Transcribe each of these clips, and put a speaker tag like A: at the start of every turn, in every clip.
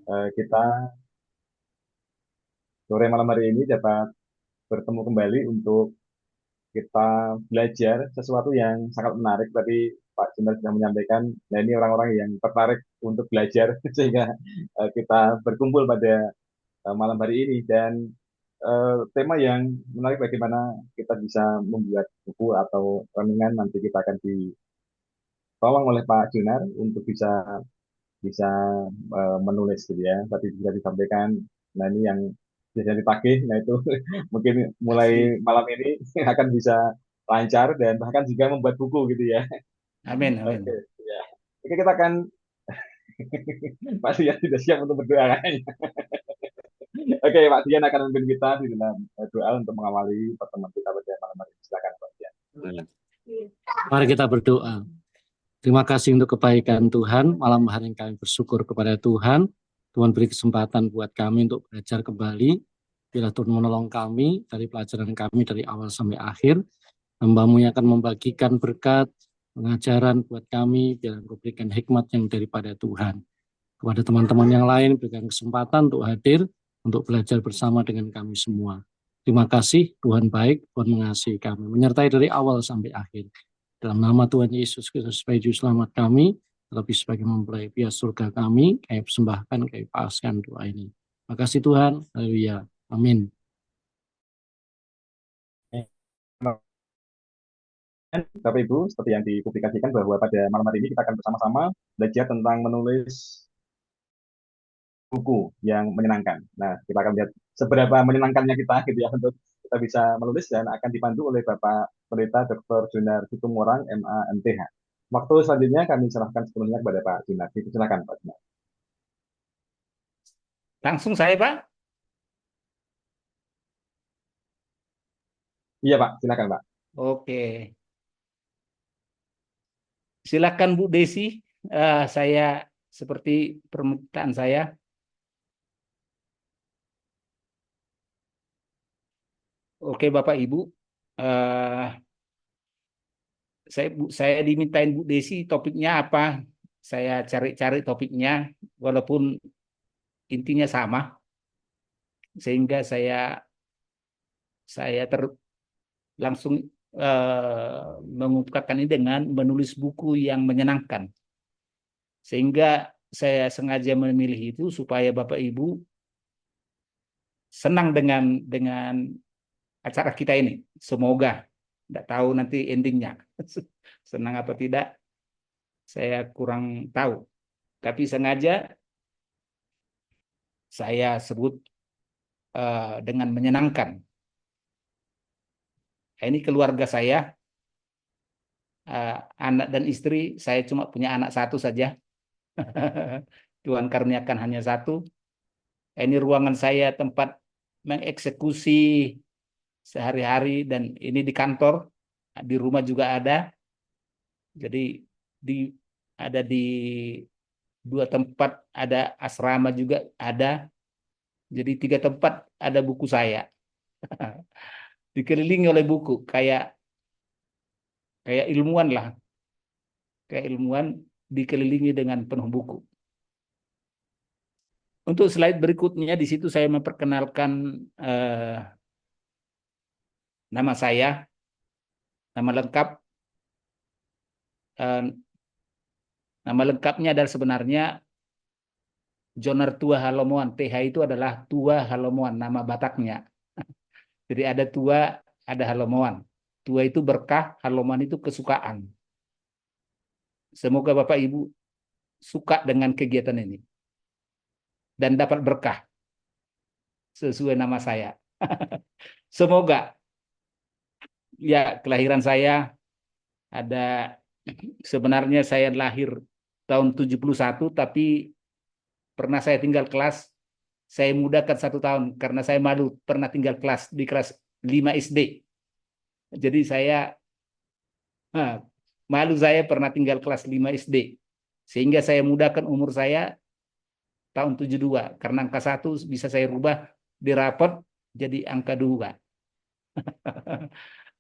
A: kita sore malam hari ini dapat bertemu kembali untuk kita belajar sesuatu yang sangat menarik. Tadi Pak Jendral sudah menyampaikan, nah ini orang-orang yang tertarik untuk belajar sehingga kita berkumpul pada malam hari ini dan tema yang menarik bagaimana kita bisa membuat buku atau renungan nanti kita akan ditolong oleh Pak Junar untuk bisa bisa menulis gitu ya. Tadi sudah disampaikan, nah ini yang biasanya ditagih, nah itu mungkin
B: Kasih.
A: mulai malam ini akan bisa lancar dan bahkan juga membuat buku gitu ya.
B: Amin,
A: Oke,
B: amin.
A: ya. Oke, kita akan Pak Dian sudah siap untuk berdoa kayaknya. Oke, Pak Dian akan memimpin kita di dalam doa untuk mengawali pertemuan kita pada malam hari ini. Silakan Pak Dian.
B: Mari kita berdoa. Terima kasih untuk kebaikan Tuhan. Malam hari ini kami bersyukur kepada Tuhan. Tuhan beri kesempatan buat kami untuk belajar kembali. Bila Tuhan menolong kami dari pelajaran kami dari awal sampai akhir. Hamba-Mu yang akan membagikan berkat, pengajaran buat kami. Biar Engkau berikan hikmat yang daripada Tuhan. Kepada teman-teman yang lain, berikan kesempatan untuk hadir, untuk belajar bersama dengan kami semua. Terima kasih, Tuhan baik, Tuhan mengasihi kami, menyertai dari awal sampai akhir. Dalam nama Tuhan Yesus Kristus, sebagai Juru Selamat kami, terlebih sebagai mempelai pihak surga kami, kami persembahkan, kami paskan doa ini. Terima kasih Tuhan, haleluya, amin.
A: Bapak Ibu, seperti yang dipublikasikan bahwa pada malam hari ini kita akan bersama-sama belajar tentang menulis buku yang menyenangkan. Nah, kita akan lihat seberapa menyenangkannya kita gitu ya untuk kita bisa menulis dan akan dipandu oleh Bapak Pendeta Dr. Junar Situmorang, MA, MTH. Waktu selanjutnya kami serahkan sepenuhnya kepada Pak Junar. Silakan Pak Junar.
B: Langsung saya Pak.
A: Iya Pak, silakan Pak.
B: Oke, silakan Bu Desi. Saya seperti permintaan saya. Oke Bapak Ibu, Eh, saya dimintain Bu Desi topiknya apa? Saya cari-cari topiknya, walaupun intinya sama, sehingga saya langsung mengungkapkan ini dengan menulis buku yang menyenangkan. Sehingga saya sengaja memilih itu supaya Bapak Ibu senang dengan acara kita ini. Semoga, tidak tahu nanti endingnya senang apa tidak, saya kurang tahu. Tapi sengaja saya sebut dengan menyenangkan. Ini keluarga saya, anak dan istri, saya cuma punya anak satu saja. Tuhan karuniakan hanya satu. Ini ruangan saya tempat mengeksekusi sehari-hari, dan ini di kantor, di rumah juga ada. Jadi di ada di dua tempat, ada asrama juga ada. Jadi tiga tempat ada buku saya. Dikelilingi oleh buku, kayak kayak ilmuwan lah, kayak ilmuwan dikelilingi dengan penuh buku. Untuk slide berikutnya, di situ saya memperkenalkan nama saya, nama lengkap. Eh, Nama lengkapnya adalah sebenarnya Jonar Tua Halomoan. TH itu adalah Tua Halomoan, nama Bataknya. Jadi ada Tua, ada Halomoan. Tua itu berkah, Halomoan itu kesukaan. Semoga Bapak Ibu suka dengan kegiatan ini dan dapat berkah sesuai nama saya. Semoga. Ya, kelahiran saya ada, sebenarnya saya lahir tahun 71, tapi pernah saya tinggal kelas, saya mudakan 1 tahun karena saya malu pernah tinggal kelas di kelas 5 SD. Jadi saya nah, malu, saya pernah tinggal kelas 5 SD. Sehingga saya mudahkan umur saya tahun 72, karena angka 1 bisa saya rubah di rapot jadi angka 2.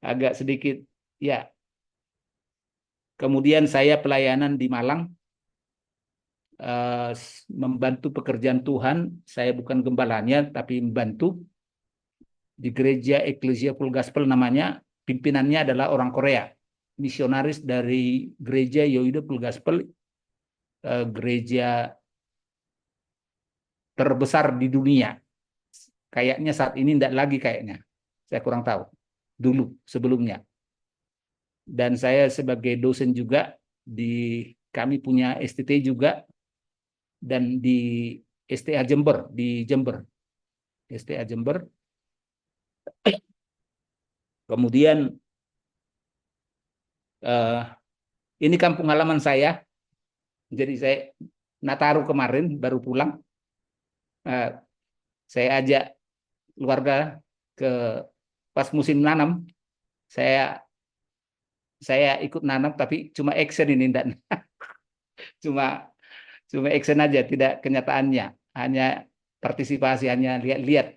B: Agak sedikit ya. Kemudian saya pelayanan di Malang
C: membantu pekerjaan Tuhan. Saya bukan gembalanya, tapi membantu di gereja Ecclesia Full Gospel namanya. Pimpinannya adalah orang Korea, misionaris dari gereja Yoido Full Gospel, gereja terbesar di dunia. Kayaknya saat ini tidak lagi kayaknya. Saya kurang tahu. Dulu, sebelumnya. Dan saya sebagai dosen juga, kami punya STT juga, dan di STA Jember, di Jember. STA Jember. Kemudian, ini kampung halaman saya. Jadi saya Nataru kemarin baru pulang. Saya ajak keluarga ke pas musim nanam. Saya ikut nanam, tapi cuma action ini, dan cuma action aja, tidak kenyataannya, hanya partisipasi, hanya lihat-lihat.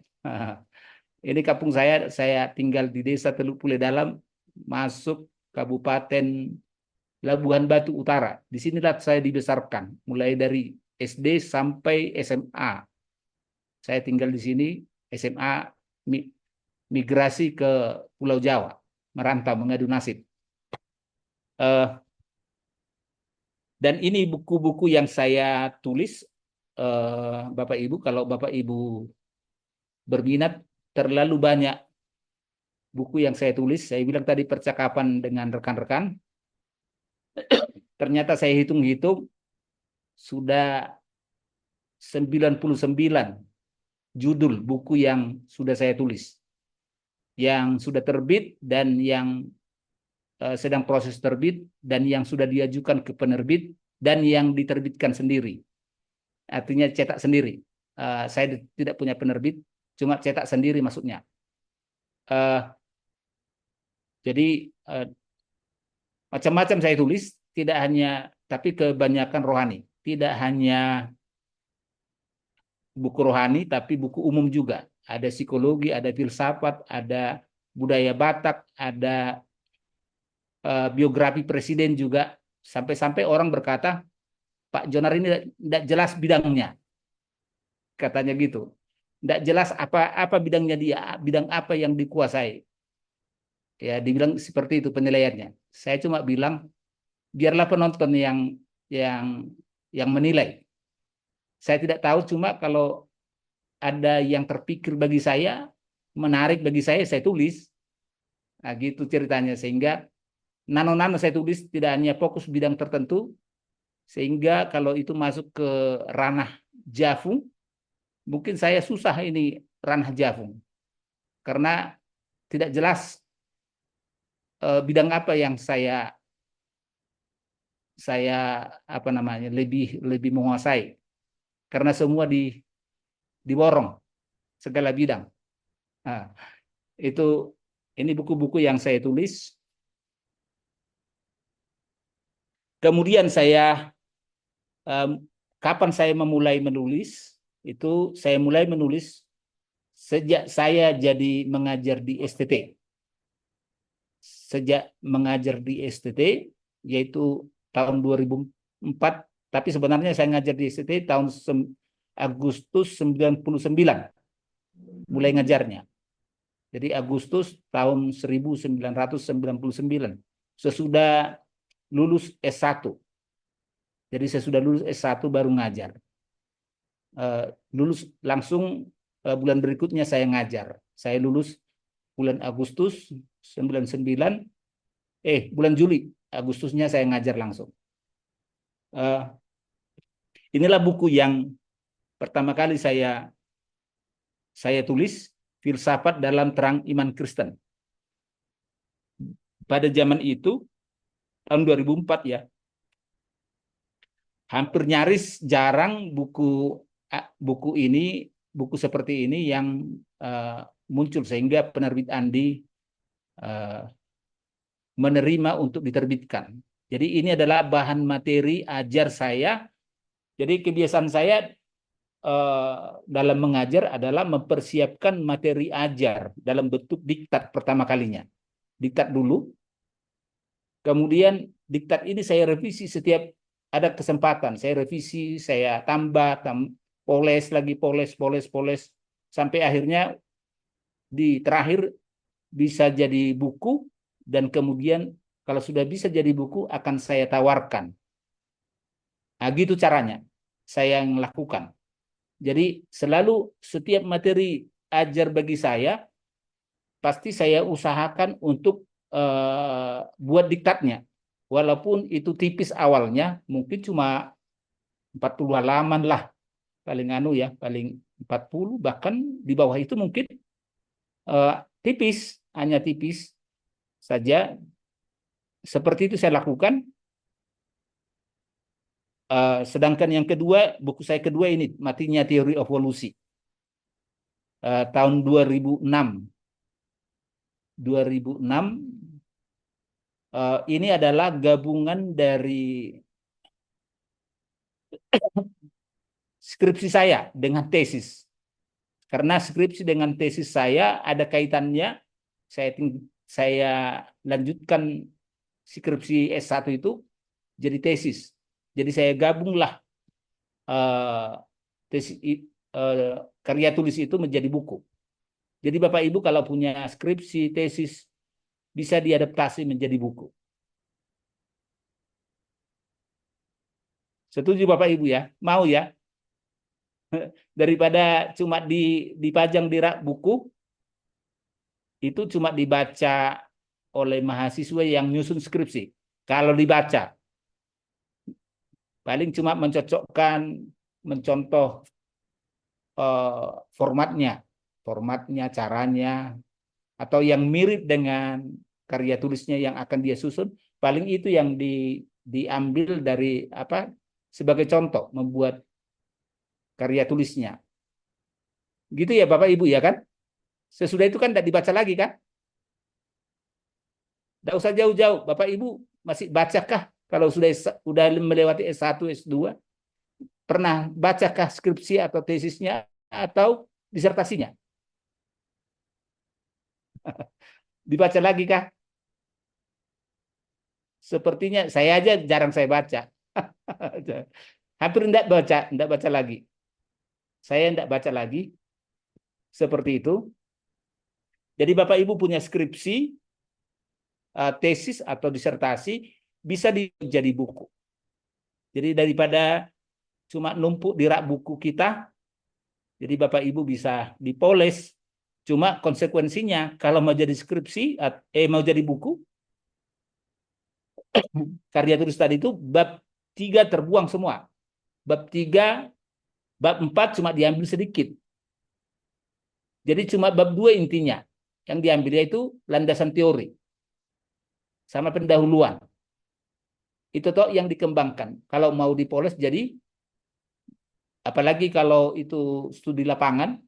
C: Ini kampung saya tinggal di Desa Teluk Pule Dalam, masuk Kabupaten Labuhan Batu Utara. Di sinilah saya dibesarkan, mulai dari SD sampai SMA. Saya tinggal di sini, SMA migrasi ke Pulau Jawa, merantau mengadu nasib. Dan ini buku-buku yang saya tulis, Bapak Ibu, kalau Bapak Ibu berminat, terlalu banyak buku yang saya tulis. Saya bilang tadi percakapan dengan rekan-rekan, ternyata saya hitung-hitung sudah 99 judul buku yang sudah saya tulis, yang sudah terbit dan yang sedang proses terbit, dan yang sudah diajukan ke penerbit, dan yang diterbitkan sendiri. Artinya cetak sendiri. Saya tidak punya penerbit, cuma cetak sendiri maksudnya. Jadi macam-macam saya tulis, tidak hanya, tapi kebanyakan rohani. Tidak hanya buku rohani, tapi buku umum juga. Ada psikologi, ada filsafat, ada budaya Batak, ada biografi presiden juga. Sampai-sampai orang berkata, Pak Jonar ini tidak jelas bidangnya. Katanya gitu. Tidak jelas apa bidangnya dia, bidang apa yang dikuasai. Ya, dibilang seperti itu penilaiannya. Saya cuma bilang, biarlah penonton yang menilai. Saya tidak tahu, cuma kalau ada yang terpikir bagi saya, menarik bagi saya tulis. Nah, gitu ceritanya. Sehingga nano-nano saya tulis, tidak hanya fokus bidang tertentu, sehingga kalau itu masuk ke ranah Jafung, mungkin saya susah ini ranah Jafung. Karena tidak jelas bidang apa yang saya apa namanya lebih menguasai, karena semua diborong segala bidang. Nah, ini buku-buku yang saya tulis. Kemudian kapan saya memulai menulis? Itu saya mulai menulis sejak saya jadi mengajar di STT. Sejak mengajar di STT, yaitu tahun 2004, tapi sebenarnya saya ngajar di STT tahun Agustus 99, mulai ngajarnya. Jadi Agustus tahun 1999, sesudah lulus S1. Jadi saya sudah lulus S1 baru ngajar. Lulus langsung bulan berikutnya saya ngajar. Saya lulus bulan Agustus 99, bulan Juli, Agustusnya saya ngajar langsung. Inilah buku yang pertama kali saya tulis, Filsafat dalam Terang Iman Kristen. Pada zaman itu, tahun 2004 ya, hampir nyaris jarang buku seperti ini yang muncul, sehingga penerbit Andi menerima untuk diterbitkan. Jadi ini adalah bahan materi ajar saya. Jadi kebiasaan saya dalam mengajar adalah mempersiapkan materi ajar dalam bentuk diktat pertama kalinya. Diktat dulu, kemudian diktat ini saya revisi setiap ada kesempatan, saya revisi, saya tambah, poles lagi, poles, sampai akhirnya di terakhir bisa jadi buku, dan kemudian kalau sudah bisa jadi buku akan saya tawarkan. Nah, gitu caranya saya yang lakukan. Jadi selalu setiap materi ajar bagi saya, pasti saya usahakan untuk buat diktatnya. Walaupun itu tipis awalnya, mungkin cuma 40 halaman lah, paling anu ya, paling 40, bahkan di bawah itu mungkin eh, tipis, hanya tipis saja. Seperti itu saya lakukan. Sedangkan yang kedua, buku saya kedua ini, Matinya Teori Evolusi, tahun 2006. 2006 ini adalah gabungan dari skripsi saya dengan tesis. Karena skripsi dengan tesis saya ada kaitannya, saya lanjutkan skripsi S1 itu jadi tesis. Jadi saya gabunglah tesis, karya tulis itu menjadi buku. Jadi Bapak Ibu kalau punya skripsi, tesis, bisa diadaptasi menjadi buku. Setuju Bapak Ibu ya? Mau ya? Daripada cuma dipajang di rak buku, itu cuma dibaca oleh mahasiswa yang nyusun skripsi. Kalau dibaca, paling cuma mencocokkan, mencontoh formatnya, caranya, atau yang mirip dengan karya tulisnya yang akan dia susun, paling itu yang diambil dari apa sebagai contoh membuat karya tulisnya. Gitu ya Bapak Ibu ya kan? Sesudah itu kan tidak dibaca lagi kan? Tidak usah jauh-jauh. Bapak Ibu masih bacakah kalau sudah melewati S1, S2? Pernah bacakah skripsi atau tesisnya atau disertasinya? Dibaca lagi kah? Sepertinya saya aja jarang saya baca. Hampir tidak baca lagi. Saya tidak baca lagi seperti itu. Jadi Bapak Ibu punya skripsi, tesis atau disertasi bisa jadi buku. Jadi daripada cuma numpuk di rak buku kita, jadi Bapak Ibu bisa dipoles. Cuma konsekuensinya kalau mau jadi skripsi, mau jadi buku, karya tulis tadi itu bab 3 terbuang semua. Bab 3, bab 4 cuma diambil sedikit. Jadi cuma bab 2 intinya. Yang diambil yaitu landasan teori sama pendahuluan. Itu toh yang dikembangkan. Kalau mau dipoles jadi, apalagi kalau itu studi lapangan,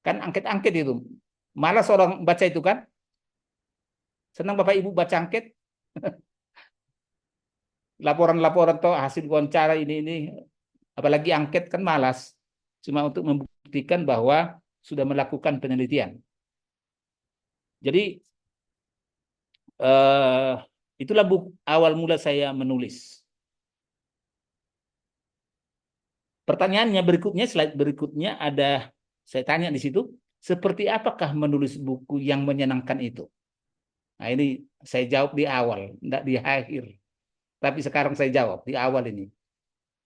C: kan angket-angket itu. Malas orang baca itu kan. Senang Bapak Ibu baca angket. Laporan-laporan toh hasil wawancara ini. Apalagi angket kan malas. Cuma untuk membuktikan bahwa sudah melakukan penelitian. Jadi itulah awal mula saya menulis. Pertanyaannya berikutnya, slide berikutnya ada, saya tanya di situ, seperti apakah menulis buku yang menyenangkan itu? Nah ini saya jawab di awal, tidak di akhir. Tapi sekarang saya jawab di awal ini.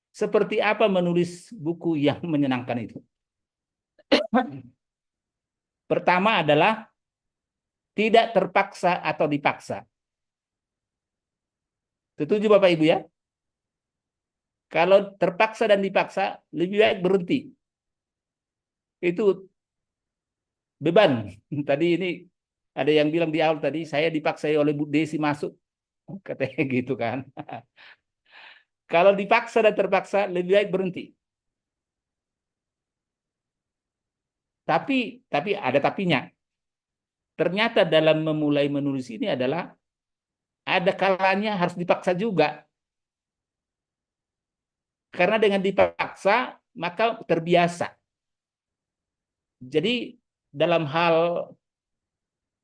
C: Seperti apa menulis buku yang menyenangkan itu? Pertama adalah tidak terpaksa atau dipaksa. Setuju Bapak Ibu ya? Kalau terpaksa dan dipaksa, lebih baik berhenti. Itu beban. Tadi ini ada yang bilang di awal tadi, saya dipaksai oleh Bu Desi masuk. Katanya gitu kan. Kalau dipaksa dan terpaksa, lebih baik berhenti. Tapi ada tapinya. Ternyata dalam memulai menulis ini adalah ada kalanya harus dipaksa juga. Karena dengan dipaksa, maka terbiasa. Jadi dalam hal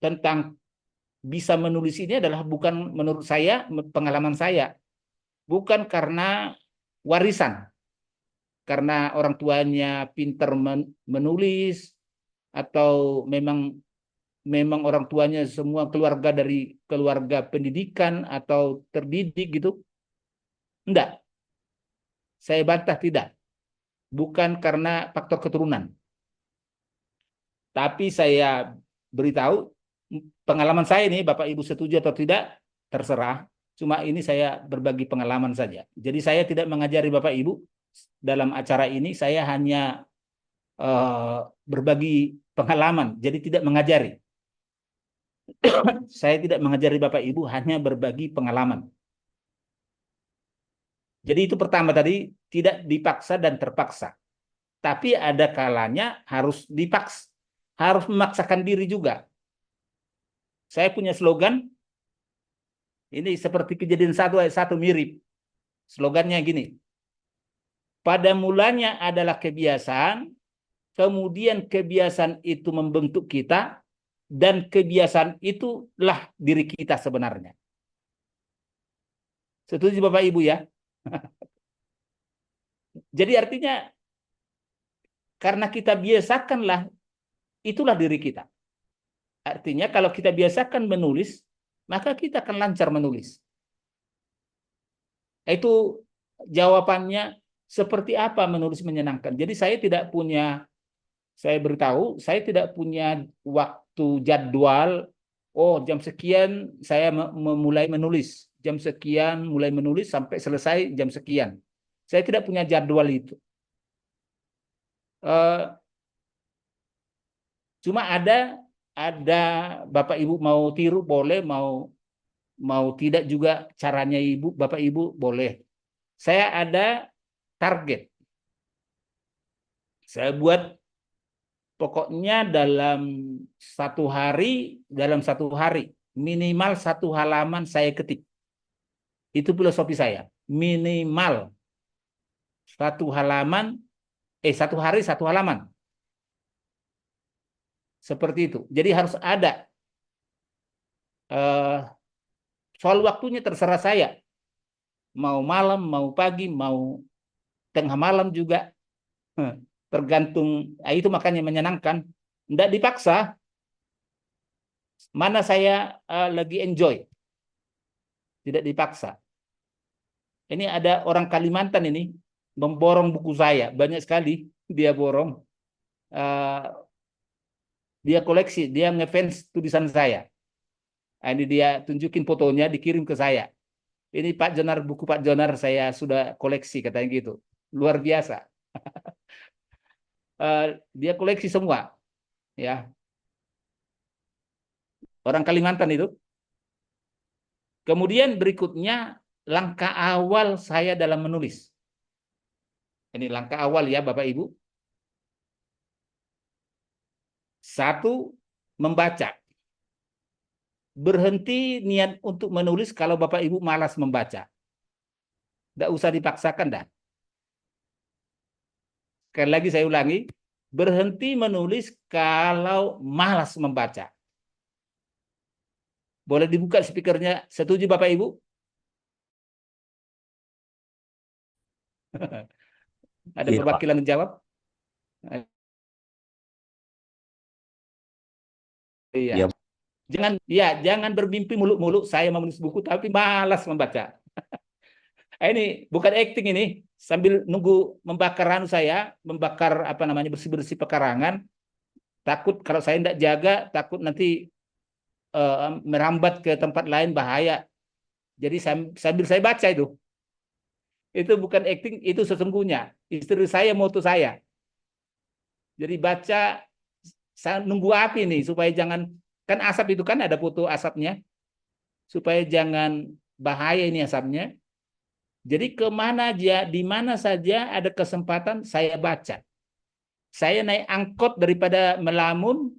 C: tentang bisa menulis ini adalah bukan menurut saya, pengalaman saya. bukan karena warisan, karena orang tuanya pintar menulis, atau memang orang tuanya semua keluarga dari keluarga pendidikan atau terdidik gitu. Enggak, saya bantah tidak. Bukan karena faktor keturunan. Tapi saya beritahu pengalaman saya ini, Bapak Ibu setuju atau tidak, terserah. Cuma ini saya berbagi pengalaman saja. Jadi saya tidak mengajari Bapak Ibu dalam acara ini, saya hanya berbagi pengalaman, jadi tidak mengajari. Saya tidak mengajari Bapak Ibu, hanya berbagi pengalaman. Jadi itu pertama tadi, tidak dipaksa dan terpaksa. Tapi ada kalanya harus dipaksa, harus memaksakan diri juga. Saya punya slogan, ini seperti Kejadian 1 ayat 1 mirip. Slogannya gini, pada mulanya adalah kebiasaan, kemudian kebiasaan itu membentuk kita, dan kebiasaan itulah diri kita sebenarnya. Setuju Bapak Ibu ya? Jadi artinya, karena kita biasakanlah, itulah diri kita. Artinya kalau kita biasakan menulis, maka kita akan lancar menulis. Itu jawabannya, seperti apa menulis menyenangkan. Jadi saya tidak punya, saya beritahu, saya tidak punya waktu jadwal, oh jam sekian saya memulai menulis, jam sekian mulai menulis sampai selesai jam sekian. Saya tidak punya jadwal itu. Cuma ada Bapak Ibu mau tiru boleh, mau tidak juga caranya Bapak Ibu boleh. Saya ada target. Saya buat pokoknya dalam satu hari minimal 1 halaman saya ketik. Itu filosofi saya. Minimal 1 halaman, 1 hari 1 halaman. Seperti itu. Jadi harus ada. Soal waktunya terserah saya. Mau malam, mau pagi, mau tengah malam juga. Tergantung. Itu makanya menyenangkan. Tidak dipaksa. Mana saya lagi enjoy. Tidak dipaksa. Ini ada orang Kalimantan ini memborong buku saya. Banyak sekali dia borong. Dia koleksi, dia ngefans tulisan saya. Ini dia tunjukin fotonya, dikirim ke saya. Ini Pak Jonar, buku Pak Jonar saya sudah koleksi, katanya gitu. Luar biasa. Dia koleksi semua. Ya. Orang Kalimantan itu. Kemudian berikutnya, langkah awal saya dalam menulis. Ini langkah awal ya Bapak Ibu. 1, membaca. Berhenti niat untuk menulis kalau Bapak Ibu malas membaca. Tidak usah dipaksakan dah. Sekali lagi saya ulangi, berhenti menulis kalau malas membaca. Boleh dibuka speakernya, setuju Bapak Ibu? Ada
D: Iya,
C: perwakilan yang jawab? Iya.
D: Iya.
C: Jangan bermimpi muluk-muluk saya menulis buku tapi malas membaca. Ini bukan acting ini, sambil nunggu membakar membakar bersih-bersih pekarangan. Takut kalau saya tidak jaga, takut nanti merambat ke tempat lain bahaya. Jadi sambil saya baca itu. Itu bukan acting, itu sesungguhnya. Istri saya, moto saya. Jadi baca, saya nunggu api nih, supaya jangan, kan asap itu kan ada foto asapnya, supaya jangan bahaya ini asapnya. Jadi di mana saja ada kesempatan saya baca. Saya naik angkot daripada melamun,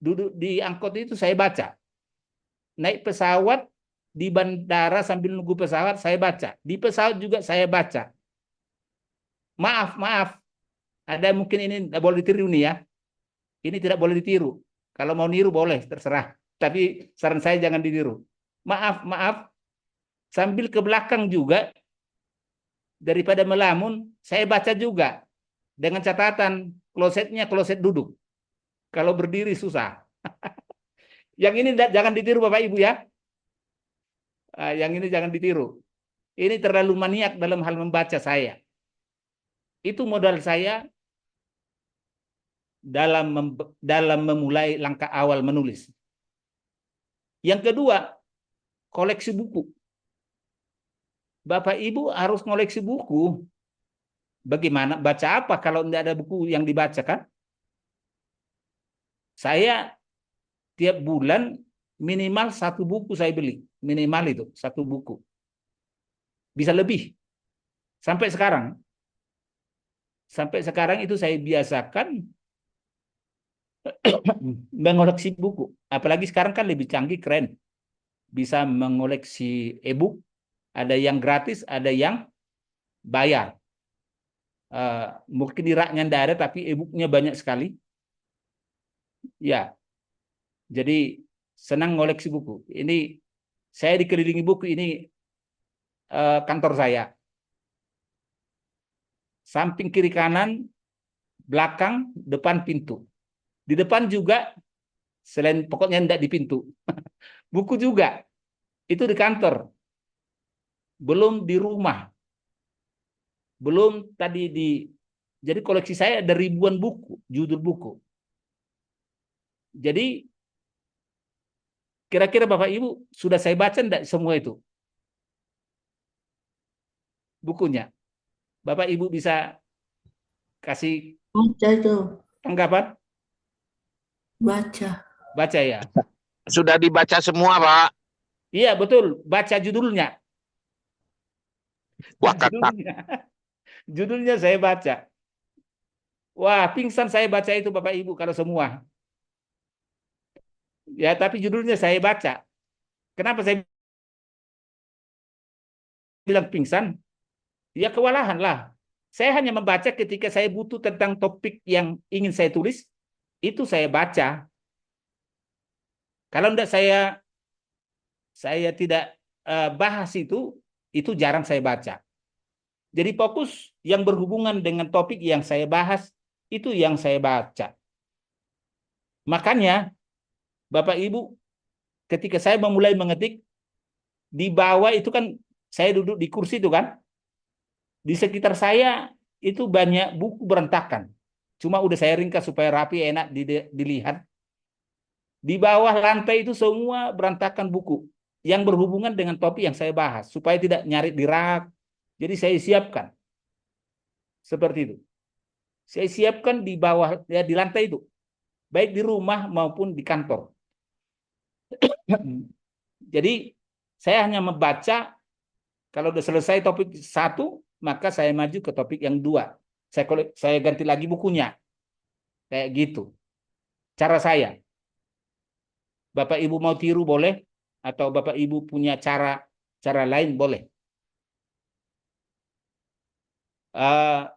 C: duduk di angkot itu saya baca. Naik pesawat di bandara sambil nunggu pesawat saya baca. Di pesawat juga saya baca. Maaf. Ada mungkin ini tidak boleh ditiru nih ya. Ini tidak boleh ditiru. Kalau mau niru boleh, terserah. Tapi saran saya jangan ditiru. Maaf. sambil ke belakang juga, daripada melamun, saya baca juga dengan catatan klosetnya kloset duduk. Kalau berdiri susah. Yang ini jangan ditiru Bapak Ibu ya. Yang ini jangan ditiru. Ini terlalu maniak dalam hal membaca saya. Itu modal saya dalam memulai langkah awal menulis. Yang kedua, koleksi buku. Bapak Ibu harus koleksi buku. Bagaimana baca apa kalau tidak ada buku yang dibacakan? Saya tiap bulan minimal 1 buku saya beli. Minimal itu 1 buku. Bisa lebih. Sampai sekarang. Sampai sekarang itu saya biasakan mengoleksi buku. Apalagi sekarang kan lebih canggih, keren. Bisa mengoleksi e-book. Ada yang gratis, ada yang bayar. Mungkin di raknya tidak ada, tapi e-booknya banyak sekali. Ya, jadi senang ngoleksi buku. Ini saya dikelilingi buku, ini kantor saya. Samping kiri kanan, belakang, depan pintu. Di depan juga, selain pokoknya tidak di pintu. Buku juga. Itu di kantor. Belum di rumah. Belum tadi di... Jadi koleksi saya ada ribuan buku, judul buku. Jadi kira-kira Bapak Ibu sudah saya baca enggak semua itu? Bukunya. Bapak Ibu bisa kasih
D: Baca itu,
C: tanggapan?
D: baca.
C: Baca ya.
E: Sudah dibaca semua, Pak.
C: Iya, betul. Baca judulnya.
E: Wah, kata
C: Judulnya. Judulnya saya baca. Wah, pingsan saya baca itu Bapak Ibu kalau semua. Ya, tapi judulnya saya baca. Kenapa saya bilang pingsan? Ya kewalahan lah. Saya hanya membaca ketika saya butuh tentang topik yang ingin saya tulis, itu saya baca. Kalau enggak saya tidak bahas itu jarang saya baca. Jadi fokus yang berhubungan dengan topik yang saya bahas, itu yang saya baca. Makanya, Bapak Ibu, ketika saya memulai mengetik, di bawah itu kan, saya duduk di kursi itu kan, di sekitar saya itu banyak buku berantakan. Cuma udah saya ringkas supaya rapi, enak dilihat. Di bawah lantai itu semua berantakan buku yang berhubungan dengan topik yang saya bahas, supaya tidak nyari di rak. Jadi saya siapkan. Seperti itu. Saya siapkan di bawah, ya di lantai itu. Baik di rumah maupun di kantor. Jadi saya hanya membaca, kalau sudah selesai topik 1, maka saya maju ke topik yang 2. Saya ganti lagi bukunya. Kayak gitu. Cara saya. Bapak Ibu mau tiru boleh, atau Bapak Ibu punya cara lain boleh.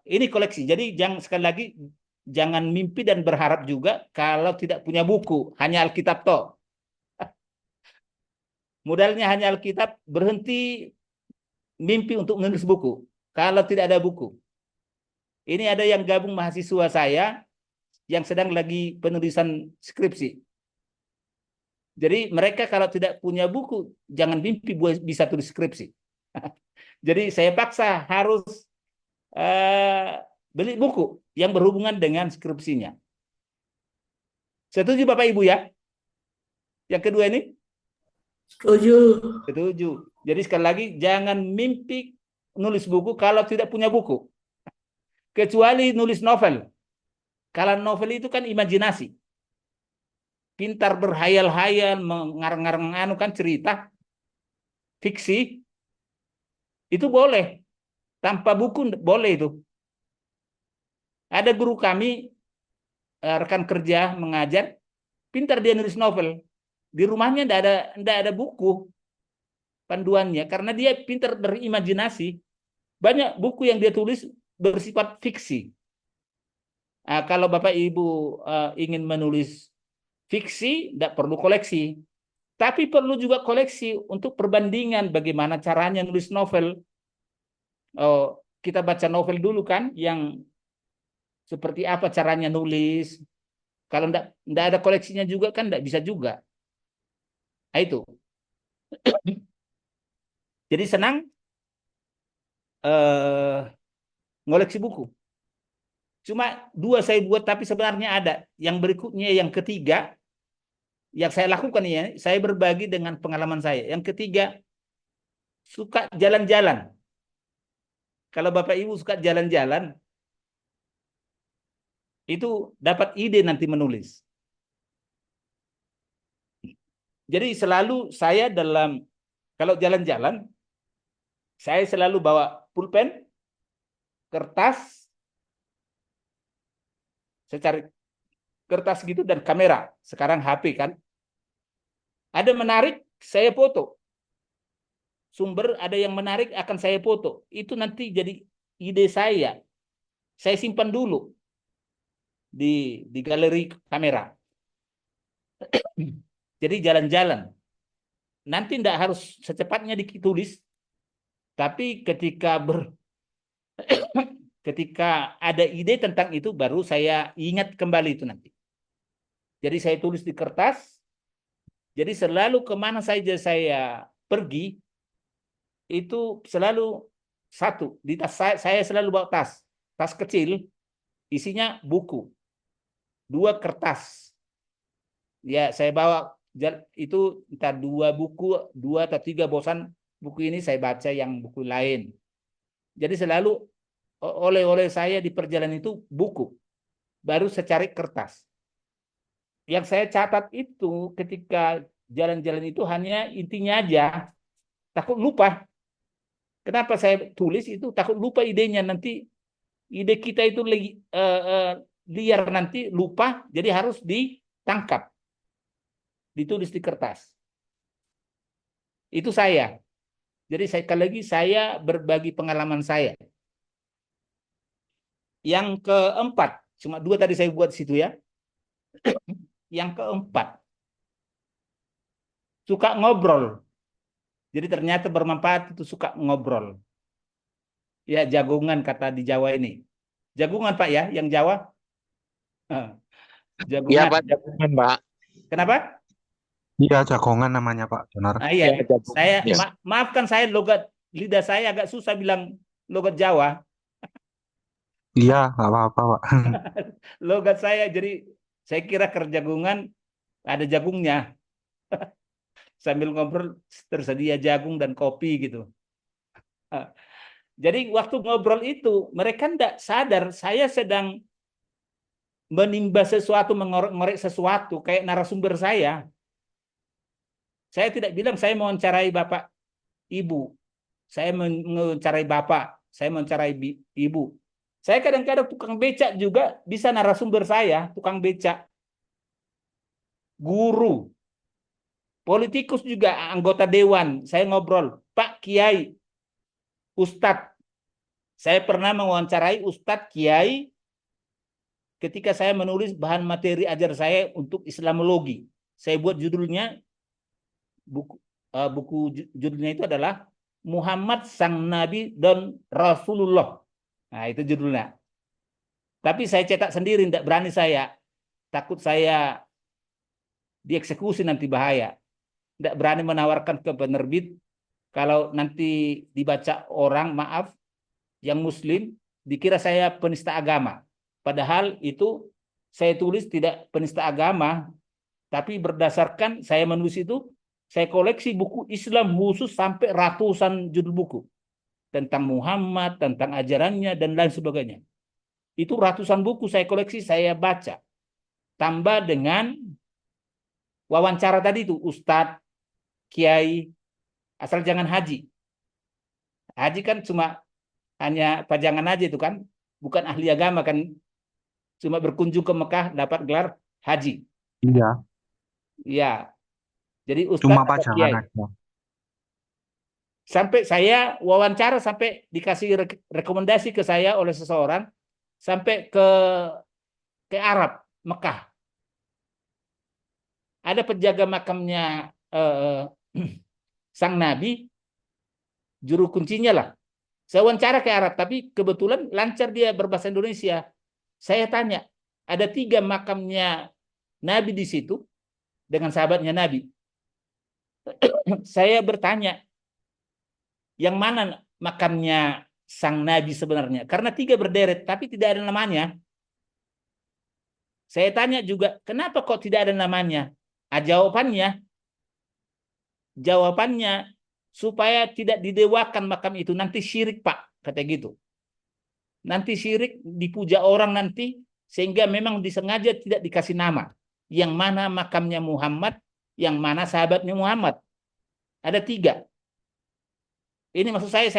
C: Ini koleksi. Jadi sekali lagi jangan mimpi dan berharap juga kalau tidak punya buku, hanya Alkitab toh. Modalnya hanya Alkitab, berhenti mimpi untuk menulis buku. Kalau tidak ada buku. Ini ada yang gabung mahasiswa saya yang sedang lagi penulisan skripsi. Jadi mereka kalau tidak punya buku, jangan mimpi bisa tulis skripsi. Jadi saya paksa harus beli buku yang berhubungan dengan skripsinya. Setuju Bapak Ibu ya? Yang kedua ini?
D: Setuju.
C: Setuju. Jadi sekali lagi, jangan mimpi nulis buku kalau tidak punya buku. Kecuali nulis novel. Kalau novel itu kan imajinasi. Pintar berhayal-hayal, mengarang-arang kan cerita. Fiksi. Itu boleh. Tanpa buku boleh itu. Ada guru kami, rekan kerja mengajar, pintar dia nulis novel. Di rumahnya tidak ada buku panduannya, karena dia pintar berimajinasi. Banyak buku yang dia tulis bersifat fiksi. Kalau Bapak Ibu ingin menulis fiksi, tidak perlu koleksi. Tapi perlu juga koleksi untuk perbandingan bagaimana caranya nulis novel. Oh, kita baca novel dulu kan, yang seperti apa caranya nulis. Kalau enggak ada koleksinya juga kan enggak bisa juga. Nah, itu. Jadi senang eh, ngoleksi buku. Cuma 2 saya buat, tapi sebenarnya ada. Yang berikutnya, yang ketiga, yang saya lakukan ya, saya berbagi dengan pengalaman saya. Yang ketiga, suka jalan-jalan. Kalau Bapak Ibu suka jalan-jalan, itu dapat ide nanti menulis. Jadi selalu saya kalau jalan-jalan, saya selalu bawa pulpen, kertas, saya cari kertas gitu, dan kamera. Sekarang HP kan. Ada menarik, saya foto. Sumber ada yang menarik akan saya foto. Itu nanti jadi ide saya. Saya simpan dulu di galeri kamera. Jadi jalan-jalan. Nanti tidak harus secepatnya ditulis, tapi ketika ada ide tentang itu, baru saya ingat kembali itu nanti. Jadi saya tulis di kertas. Jadi selalu kemana saja saya pergi, itu selalu satu, di tas saya selalu bawa tas kecil, isinya buku, 2 kertas. Ya, saya bawa itu entah 2 buku, 2 atau 3, bosan buku ini saya baca yang buku lain. Jadi selalu oleh-oleh saya di perjalanan itu buku, baru saya cari kertas. Yang saya catat itu ketika jalan-jalan itu hanya intinya aja, takut lupa. Kenapa saya tulis itu? Takut lupa idenya, nanti ide kita itu liar, nanti lupa, jadi harus ditangkap, ditulis di kertas. Itu saya. Jadi sekali lagi saya berbagi pengalaman saya. Yang keempat, cuma 2 tadi saya buat situ ya. Yang keempat, suka ngobrol. Jadi ternyata bermanfaat itu, suka ngobrol. Ya, jagungan kata di Jawa ini. Jagungan Pak ya, yang Jawa.
E: Iya
C: Jagungan.
E: Pak, jagungan Pak.
C: Kenapa?
F: Iya, jagongan namanya Pak Jonar.
C: Ah, iya,
E: Ya, jagungan.
C: saya
E: Ya.
C: maafkan saya, lidah saya agak susah bilang logat Jawa.
F: Iya, nggak apa-apa Pak.
C: Logat saya, jadi saya kira kerjagungan ada jagungnya. Sambil ngobrol tersedia jagung dan kopi gitu. Jadi waktu ngobrol itu mereka tidak sadar saya sedang menimba sesuatu, mengorek-ngorek sesuatu kayak narasumber saya. Saya tidak bilang saya mewawancarai Bapak Ibu. Saya mewawancarai Bapak, saya mewawancarai Ibu. Saya kadang-kadang tukang becak juga bisa narasumber saya, tukang becak. Guru, politikus juga, anggota dewan, saya ngobrol, Pak Kiai, Ustadz. Saya pernah mewawancarai Ustadz Kiai ketika saya menulis bahan materi ajar saya untuk Islamologi. Saya buat judulnya, buku judulnya itu adalah Muhammad Sang Nabi dan Rasulullah. Nah, itu judulnya. Tapi saya cetak sendiri, tidak berani saya. Takut saya dieksekusi, nanti bahaya. Tidak berani menawarkan ke penerbit. Kalau nanti dibaca orang, maaf, yang muslim, dikira saya penista agama. Padahal itu saya tulis tidak penista agama, tapi berdasarkan saya menulis itu, saya koleksi buku Islam khusus sampai ratusan judul buku. Tentang Muhammad, tentang ajarannya, dan lain sebagainya. Itu ratusan buku saya koleksi, saya baca. Tambah dengan wawancara tadi itu, Ustadz, Kiai, asal jangan haji. Haji kan cuma hanya pajangan aja itu kan, bukan ahli agama kan, cuma berkunjung ke Mekah dapat gelar haji.
F: Iya,
C: Ya, jadi Ustadz
F: cuma
C: atau
F: pajangan
C: Kiai.
F: aja.
C: Sampai saya wawancara, sampai dikasih rekomendasi ke saya oleh seseorang, sampai ke Arab, Mekah. Ada penjaga makamnya eh, sang nabi, juru kuncinya lah. Saya wawancara ke Arab, tapi kebetulan lancar dia berbahasa Indonesia. Saya tanya, ada 3 makamnya Nabi di situ dengan sahabatnya Nabi. Saya bertanya, yang mana makamnya sang Nabi sebenarnya? Karena 3 berderet, tapi tidak ada namanya. Saya tanya juga, kenapa kok tidak ada namanya? Jawabannya, supaya tidak didewakan makam itu. Nanti syirik, Pak, kata gitu. Nanti syirik, dipuja orang nanti, sehingga memang disengaja tidak dikasih nama. Yang mana makamnya Muhammad, yang mana sahabatnya Muhammad. Ada 3. Ini maksud saya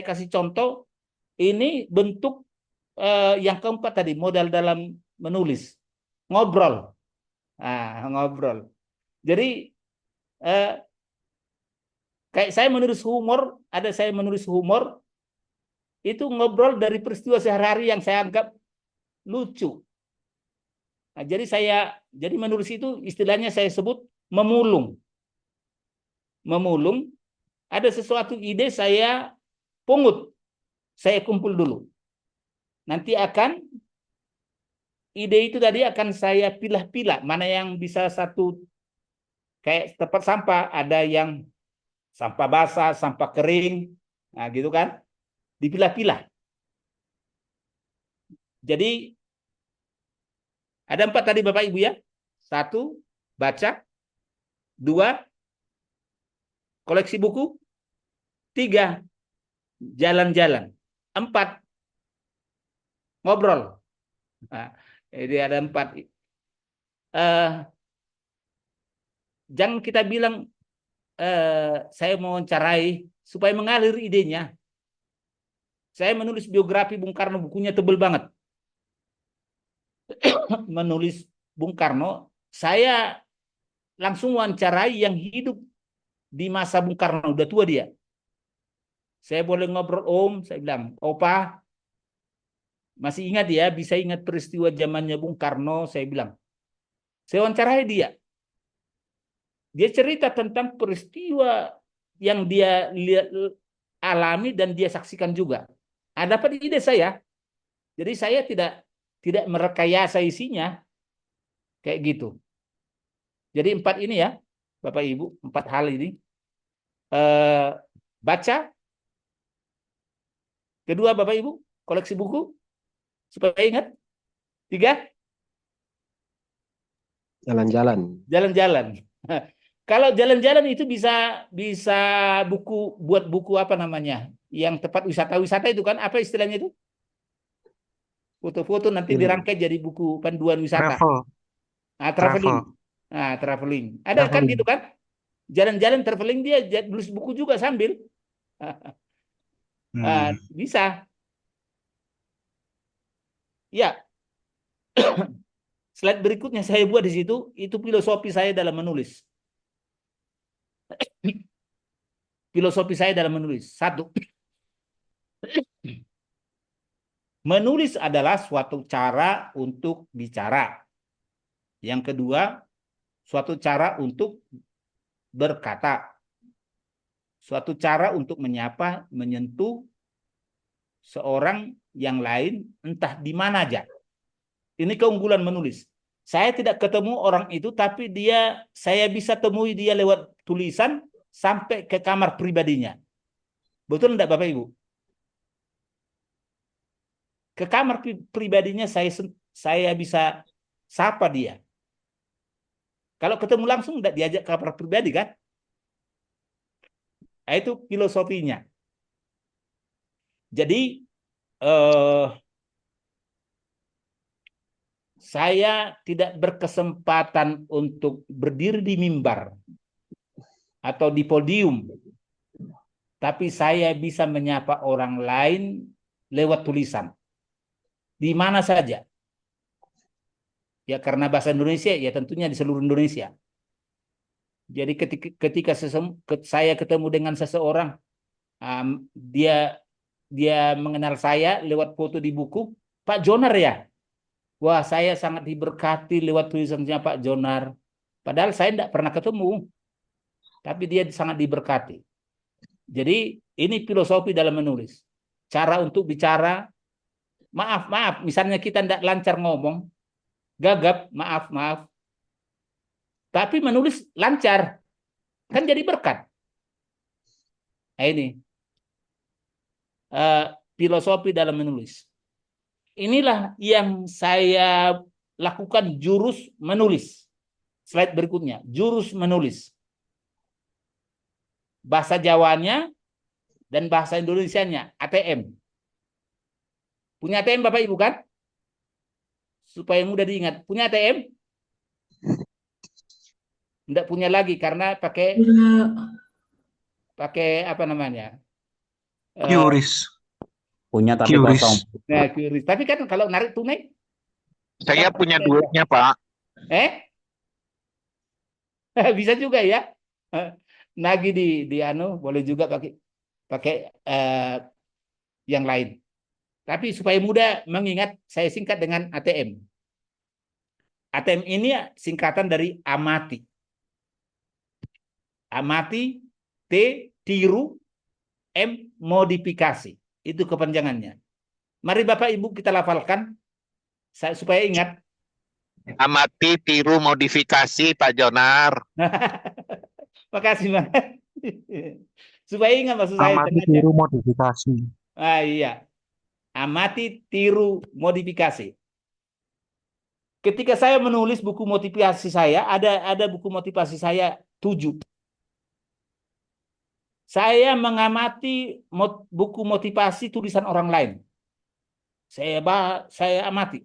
C: kasih contoh, ini bentuk yang keempat tadi, modal dalam menulis. Ngobrol. Ngobrol. Jadi, kayak saya menulis humor, itu ngobrol dari peristiwa sehari-hari yang saya anggap lucu. Nah, jadi menulis itu istilahnya saya sebut memulung. Memulung, ada sesuatu ide saya pungut, saya kumpul dulu. Nanti ide itu tadi akan saya pilah-pilah, mana yang bisa satu, kayak tempat sampah, ada yang sampah basah, sampah kering, nah gitu kan, dipilah-pilah. Jadi ada 4 tadi Bapak Ibu ya. 1, baca. 2, koleksi buku. 3, jalan-jalan. 4, ngobrol. Nah, jadi ada 4. Jangan kita bilang saya mau wawancarai supaya mengalir idenya. Saya menulis biografi Bung Karno, bukunya tebel banget. Menulis Bung Karno, saya langsung wawancarai yang hidup di masa Bung Karno, udah tua dia. Saya boleh ngobrol, Om, saya bilang, Opa, masih ingat ya, bisa ingat peristiwa zamannya Bung Karno, saya bilang. Saya wawancarai dia. Dia cerita tentang peristiwa yang dia lihat, alami dan dia saksikan juga. Dapat ide saya. Jadi saya tidak merekayasa isinya kayak gitu. Jadi 4 ini ya, Bapak Ibu, 4 hal ini. Baca. Kedua, Bapak Ibu, koleksi buku supaya ingat. 3,
G: Jalan-jalan.
C: jalan-jalan. Kalau jalan-jalan itu bisa buat buku apa namanya? Yang tempat wisata-wisata itu kan, apa istilahnya itu? Foto-foto nanti dirangkai jadi buku panduan wisata. Traveling. Traveling. Ada kan gitu kan? Jalan-jalan traveling, dia tulis buku juga sambil. Bisa. Ya. Slide berikutnya saya buat di situ, itu filosofi saya dalam menulis. Filosofi saya dalam menulis. 1. Menulis adalah suatu cara untuk bicara. Yang kedua, suatu cara untuk berkata. Suatu cara untuk menyapa, menyentuh seorang yang lain, entah di mana aja. Ini keunggulan menulis. Saya tidak ketemu orang itu, tapi saya bisa temui dia lewat tulisan sampai ke kamar pribadinya. Betul enggak Bapak Ibu? Ke kamar pribadinya saya bisa sapa dia. Kalau ketemu langsung enggak diajak ke kamar pribadi kan? Nah, itu filosofinya. Jadi saya tidak berkesempatan untuk berdiri di mimbar atau di podium, tapi saya bisa menyapa orang lain lewat tulisan di mana saja. Ya karena bahasa Indonesia, ya tentunya di seluruh Indonesia. Jadi ketika saya ketemu dengan seseorang, dia mengenal saya lewat foto di buku, Pak Jonar ya. Wah, saya sangat diberkati lewat tulisannya Pak Jonar. Padahal saya tidak pernah ketemu. tapi dia sangat diberkati. Jadi ini filosofi dalam menulis. Cara untuk bicara, maaf, misalnya kita tidak lancar ngomong, gagap, maaf. Tapi menulis lancar, kan jadi berkat. Nah, ini filosofi dalam menulis. Inilah yang saya lakukan, jurus menulis. Slide berikutnya, jurus menulis. Bahasa Jawanya dan bahasa Indonesianya, ATM. Punya ATM Bapak Ibu kan? Supaya mudah diingat. Punya ATM? Tidak punya lagi karena pakai
D: Enggak.
C: apa namanya?
F: QRIS.
G: Punya tapi
F: QRIS.
G: kosong.
C: Nah, QRIS. Tapi kan kalau narik tunai,
E: Saya punya duitnya, Pak.
C: bisa juga ya. Nagih di anu boleh juga pakai yang lain. Tapi supaya mudah mengingat, saya singkat dengan ATM. ATM ini singkatan dari amati. Amati, T, tiru, M, modifikasi. Itu kepanjangannya. Mari Bapak Ibu kita lafalkan supaya ingat.
E: Amati, tiru, modifikasi, Pak Jonar.
C: Makasih, Mas. Supaya ingat maksud saya.
F: Amati, tiru, modifikasi.
C: Iya. Amati, tiru, modifikasi. Ketika saya menulis buku motivasi saya, ada buku motivasi saya 7. Saya mengamati buku motivasi tulisan orang lain. Saya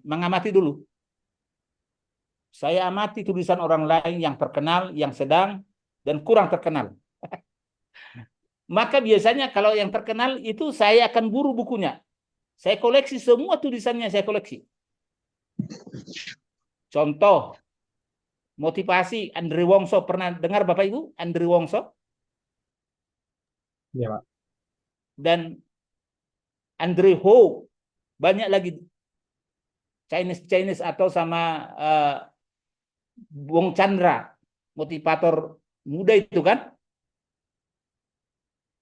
C: mengamati dulu. Saya amati tulisan orang lain yang terkenal, yang sedang, dan kurang terkenal. Maka biasanya kalau yang terkenal itu saya akan buru bukunya. Saya koleksi semua tulisannya, saya koleksi. Contoh, motivasi Andre Wongso. Pernah dengar Bapak Ibu Andre Wongso?
A: Iya, Pak.
C: Dan Andre Ho. Banyak lagi Chinese atau sama Bong Chandra, motivator muda itu kan?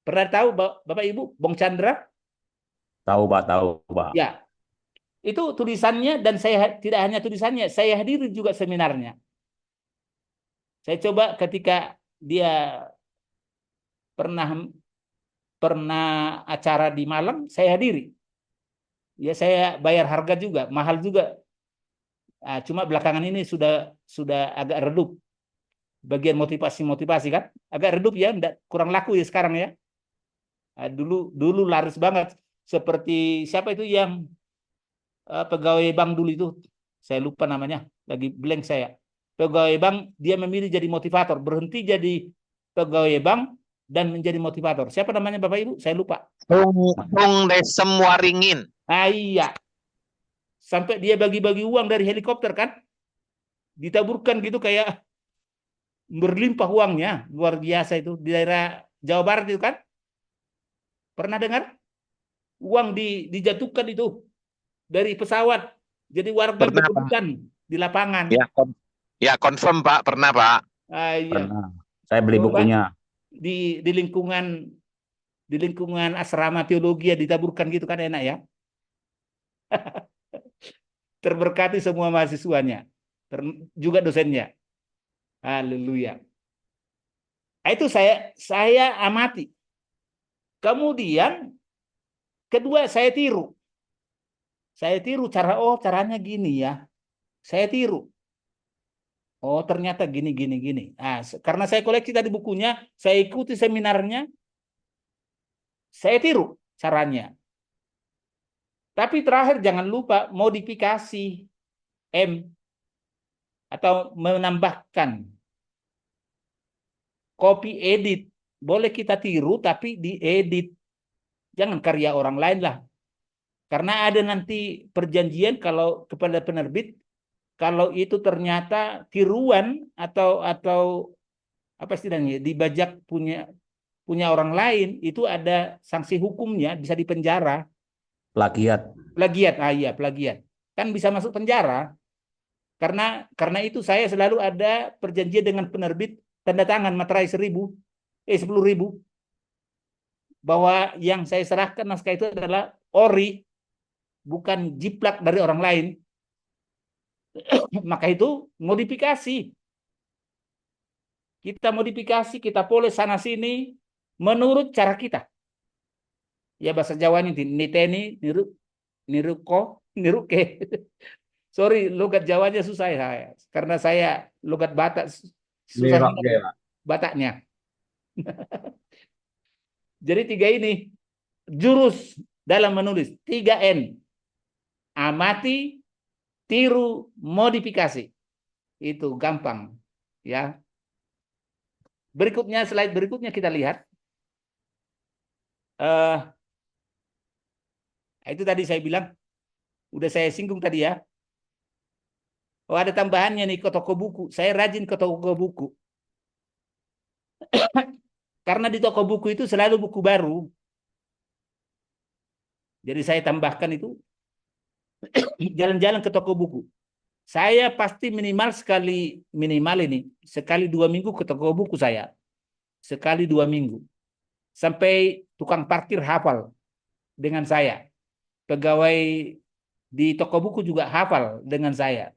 C: Pernah tahu Bapak Ibu Bong Chandra?
G: Tahu Pak.
C: Ya. Itu tulisannya, dan saya tidak hanya tulisannya, saya hadiri juga seminarnya. Saya coba ketika dia pernah acara di Malang, saya hadiri. Ya saya bayar harga juga, mahal juga. Nah, cuma belakangan ini sudah agak redup. Bagian motivasi kan, agak redup ya, kurang laku ya sekarang ya. Nah, dulu laris banget. Seperti siapa itu yang pegawai bank dulu itu, saya lupa namanya, lagi blank saya. Pegawai bank, dia memilih jadi motivator, berhenti jadi pegawai bank dan menjadi motivator. Siapa namanya Bapak Ibu? Saya lupa.
E: Bung Desem Waringin.
C: Iya. Sampai dia bagi-bagi uang dari helikopter kan? Ditaburkan gitu kayak berlimpah uangnya. Luar biasa itu. Di daerah Jawa Barat itu kan? Pernah dengar? Uang dijatuhkan itu dari pesawat. Jadi warga berkebutuhan di lapangan.
E: Ya, confirm Pak. Pernah Pak.
C: Iya.
G: Pernah. Saya beli bukunya.
C: Di lingkungan asrama teologi ya ditaburkan gitu kan, enak ya. Terberkati semua mahasiswanya, juga dosennya. Haleluya. Itu saya amati. Kemudian kedua saya tiru. Saya tiru caranya gini ya. Saya tiru. Oh, ternyata gini. Nah, karena saya koleksi tadi bukunya, saya ikuti seminarnya, saya tiru caranya. Tapi terakhir jangan lupa modifikasi M atau menambahkan. Copy edit. Boleh kita tiru tapi diedit. Jangan karya orang lain lah. Karena ada nanti perjanjian kalau kepada penerbit, kalau itu ternyata tiruan atau apa istilahnya, dibajak punya orang lain, itu ada sanksi hukumnya, bisa dipenjara.
G: Plagiat.
C: Iya, plagiat. Kan bisa masuk penjara. Karena itu saya selalu ada perjanjian dengan penerbit, tanda tangan materai 1000. 10.000, bahwa yang saya serahkan naskah itu adalah ori, bukan jiplak dari orang lain. Maka itu modifikasi. Kita modifikasi, kita poles sana sini menurut cara kita. Ya bahasa Jawa ini niteni, niruko, niruke. Sorry, logat Jawanya susah ya. Karena saya logat Batak susah
A: Nirok,
C: juga
A: Pak.
C: Bataknya. Jadi 3 ini jurus dalam menulis, 3N. Amati, tiru, modifikasi. Itu gampang, ya. Berikutnya, slide berikutnya kita lihat. Itu tadi saya bilang, udah saya singgung tadi ya. Oh, ada tambahannya nih ke toko buku. Saya rajin ke toko buku. Karena di toko buku itu selalu buku baru. Jadi saya tambahkan itu jalan-jalan ke toko buku. Saya pasti minimal sekali 2 minggu ke toko buku saya. Sekali 2 minggu. Sampai tukang parkir hafal dengan saya. Pegawai di toko buku juga hafal dengan saya.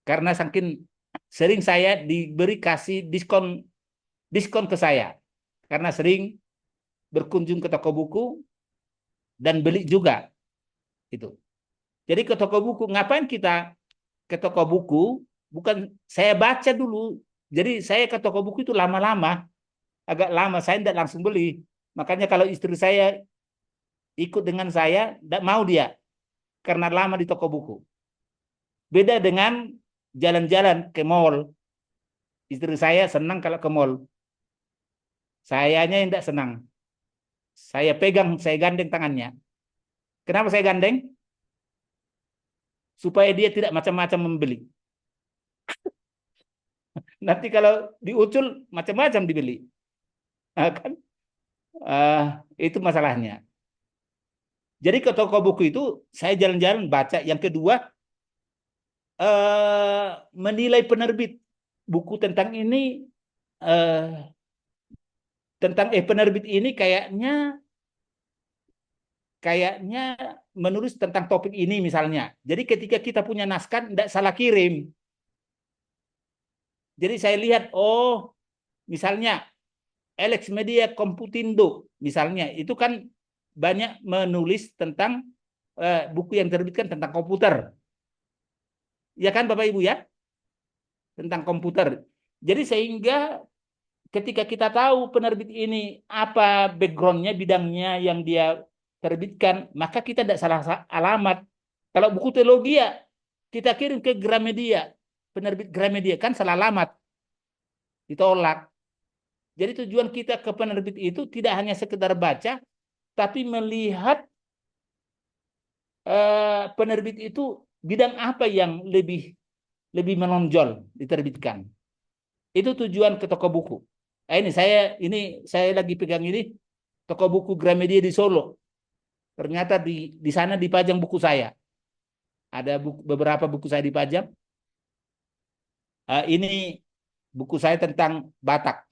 C: Karena saking sering saya diberi kasih diskon ke saya. Karena sering berkunjung ke toko buku dan beli juga. Itu. Jadi ke toko buku, ngapain kita ke toko buku? Bukan saya baca dulu. Jadi saya ke toko buku itu lama-lama, agak lama, saya tidak langsung beli. Makanya kalau istri saya ikut dengan saya, tidak mau dia, karena lama di toko buku. Beda dengan jalan-jalan ke mall. Istri saya senang kalau ke mall. Sayanya yang tidak senang. Saya pegang, saya gandeng tangannya. Kenapa saya gandeng? Supaya dia tidak macam-macam membeli. Nanti kalau diucul macam-macam dibeli, kan? Itu masalahnya. Jadi ke toko buku itu saya jalan-jalan baca. Yang kedua, menilai penerbit buku tentang ini, penerbit ini kayaknya menulis tentang topik ini misalnya. Jadi ketika kita punya naskah, tidak salah kirim. Jadi saya lihat, oh misalnya Alex Media Komputindo misalnya, itu kan banyak menulis tentang buku yang diterbitkan tentang komputer. Ya kan Bapak Ibu ya? Tentang komputer. Jadi sehingga ketika kita tahu penerbit ini apa backgroundnya, bidangnya yang dia terbitkan, maka kita tidak salah alamat. Kalau buku teologi ya, kita kirim ke Gramedia, penerbit Gramedia, kan salah alamat, ditolak. Jadi tujuan kita ke penerbit itu tidak hanya sekedar baca, tapi melihat penerbit itu bidang apa yang lebih menonjol diterbitkan. Itu tujuan ke toko buku. Ini saya lagi pegang ini toko buku Gramedia di Solo. Ternyata di sana dipajang buku saya. Ada beberapa buku saya dipajang. Ini buku saya tentang Batak.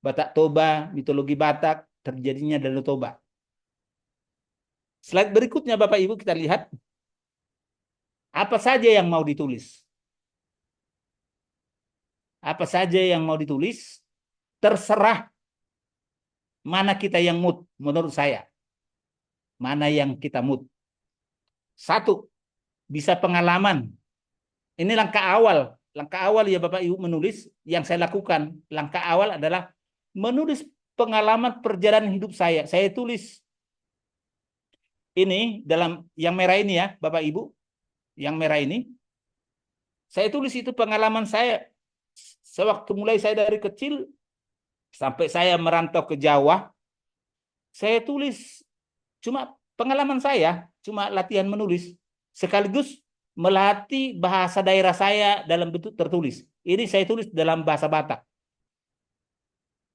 C: Batak Toba, mitologi Batak, terjadinya Danau Toba. Slide berikutnya Bapak Ibu kita lihat apa saja yang mau ditulis. Apa saja yang mau ditulis, terserah mana kita yang mood menurut saya. Mana yang kita mood. 1, bisa pengalaman. Ini langkah awal. Langkah awal ya Bapak Ibu menulis yang saya lakukan. Langkah awal adalah menulis pengalaman perjalanan hidup saya. Saya tulis ini dalam yang merah ini ya Bapak Ibu. Yang merah ini. Saya tulis itu pengalaman saya. Sewaktu mulai saya dari kecil sampai saya merantau ke Jawa. Saya tulis cuma pengalaman saya. Cuma latihan menulis. Sekaligus melatih bahasa daerah saya dalam bentuk tertulis. Ini saya tulis dalam bahasa Batak.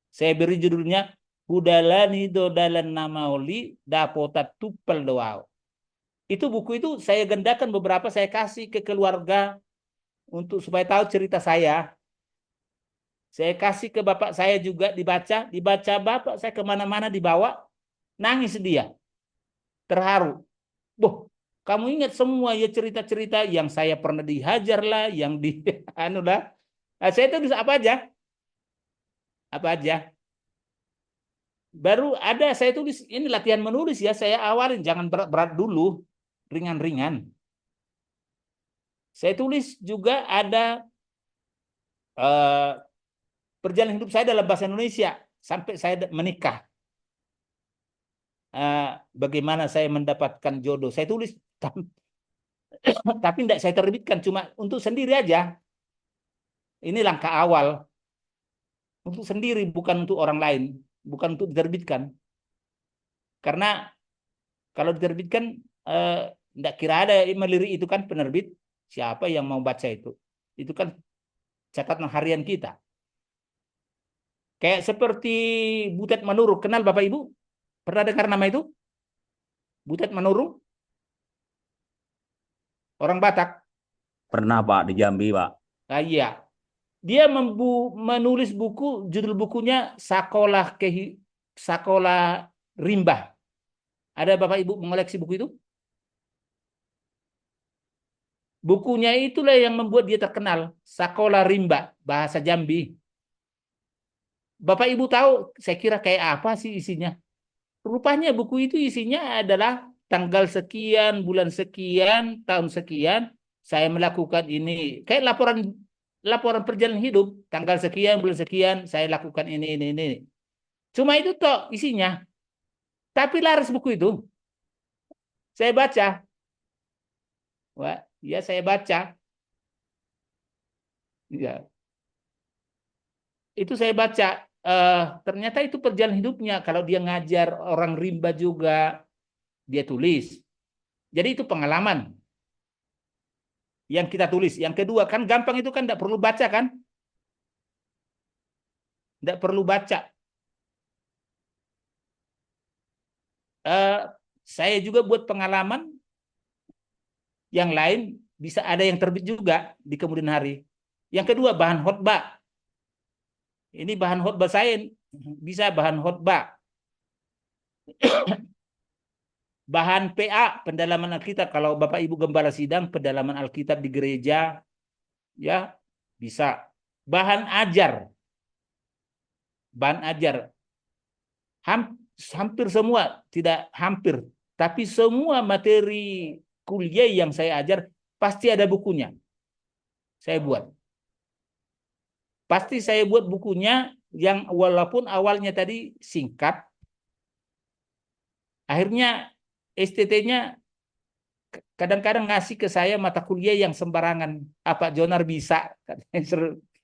C: Saya beri judulnya Budalani Dodalan Namaoli Dapotat Tupel Doao. Itu buku itu saya gendakan beberapa, saya kasih ke keluarga untuk supaya tahu cerita saya. Saya kasih ke bapak saya juga dibaca bapak saya kemana-mana dibawa, nangis dia, terharu. Boh, kamu ingat semua ya cerita-cerita yang saya pernah dihajar lah, yang di anu lah. Nah, saya tulis apa aja, apa aja. Baru ada saya tulis ini latihan menulis ya, saya awalin jangan berat-berat dulu, ringan-ringan. Saya tulis juga ada perjalanan hidup saya dalam bahasa Indonesia sampai saya menikah. Bagaimana saya mendapatkan jodoh. Saya tulis, tapi tidak saya terbitkan, cuma untuk sendiri aja. Ini langkah awal. Untuk sendiri, bukan untuk orang lain. Bukan untuk diterbitkan. Karena kalau diterbitkan, tidak kira ada melirik itu kan penerbit. Siapa yang mau baca itu? Itu kan catatan harian kita. Kayak seperti Butet Manurung. Kenal Bapak Ibu? Pernah dengar nama itu? Butet Manurung? Orang Batak.
G: Pernah Pak di Jambi Pak.
C: Iya. Dia menulis buku, judul bukunya Sakola Rimba. Ada Bapak Ibu mengoleksi buku itu? Bukunya itulah yang membuat dia terkenal. Sakola Rimba, bahasa Jambi. Bapak Ibu tahu, saya kira kayak apa sih isinya? Rupanya buku itu isinya adalah tanggal sekian, bulan sekian, tahun sekian, saya melakukan ini. Kayak laporan perjalanan hidup, tanggal sekian, bulan sekian, saya lakukan ini. Cuma itu toh isinya. Tapi laris buku itu. Saya baca. Wah, ya saya baca. Ya. Itu saya baca. Ternyata itu perjalanan hidupnya. Kalau dia ngajar orang rimba juga, dia tulis. Jadi itu pengalaman yang kita tulis. Yang kedua, kan gampang itu kan tidak perlu baca kan? Tidak perlu baca. Saya juga buat pengalaman yang lain, bisa ada yang terbit juga di kemudian hari. Yang kedua, bahan khotbah. Ini bahan khotbah saya, bisa bahan khotbah. Bahan PA, pendalaman Alkitab. Kalau Bapak Ibu Gembala Sidang, pendalaman Alkitab di gereja, ya bisa. Bahan ajar. Bahan ajar. Hampir semua, tidak hampir, tapi semua materi kuliah yang saya ajar, pasti ada bukunya. Saya buat. Pasti saya buat bukunya yang walaupun awalnya tadi singkat, akhirnya STT-nya kadang-kadang ngasih ke saya mata kuliah yang sembarangan. Pak Jonar bisa,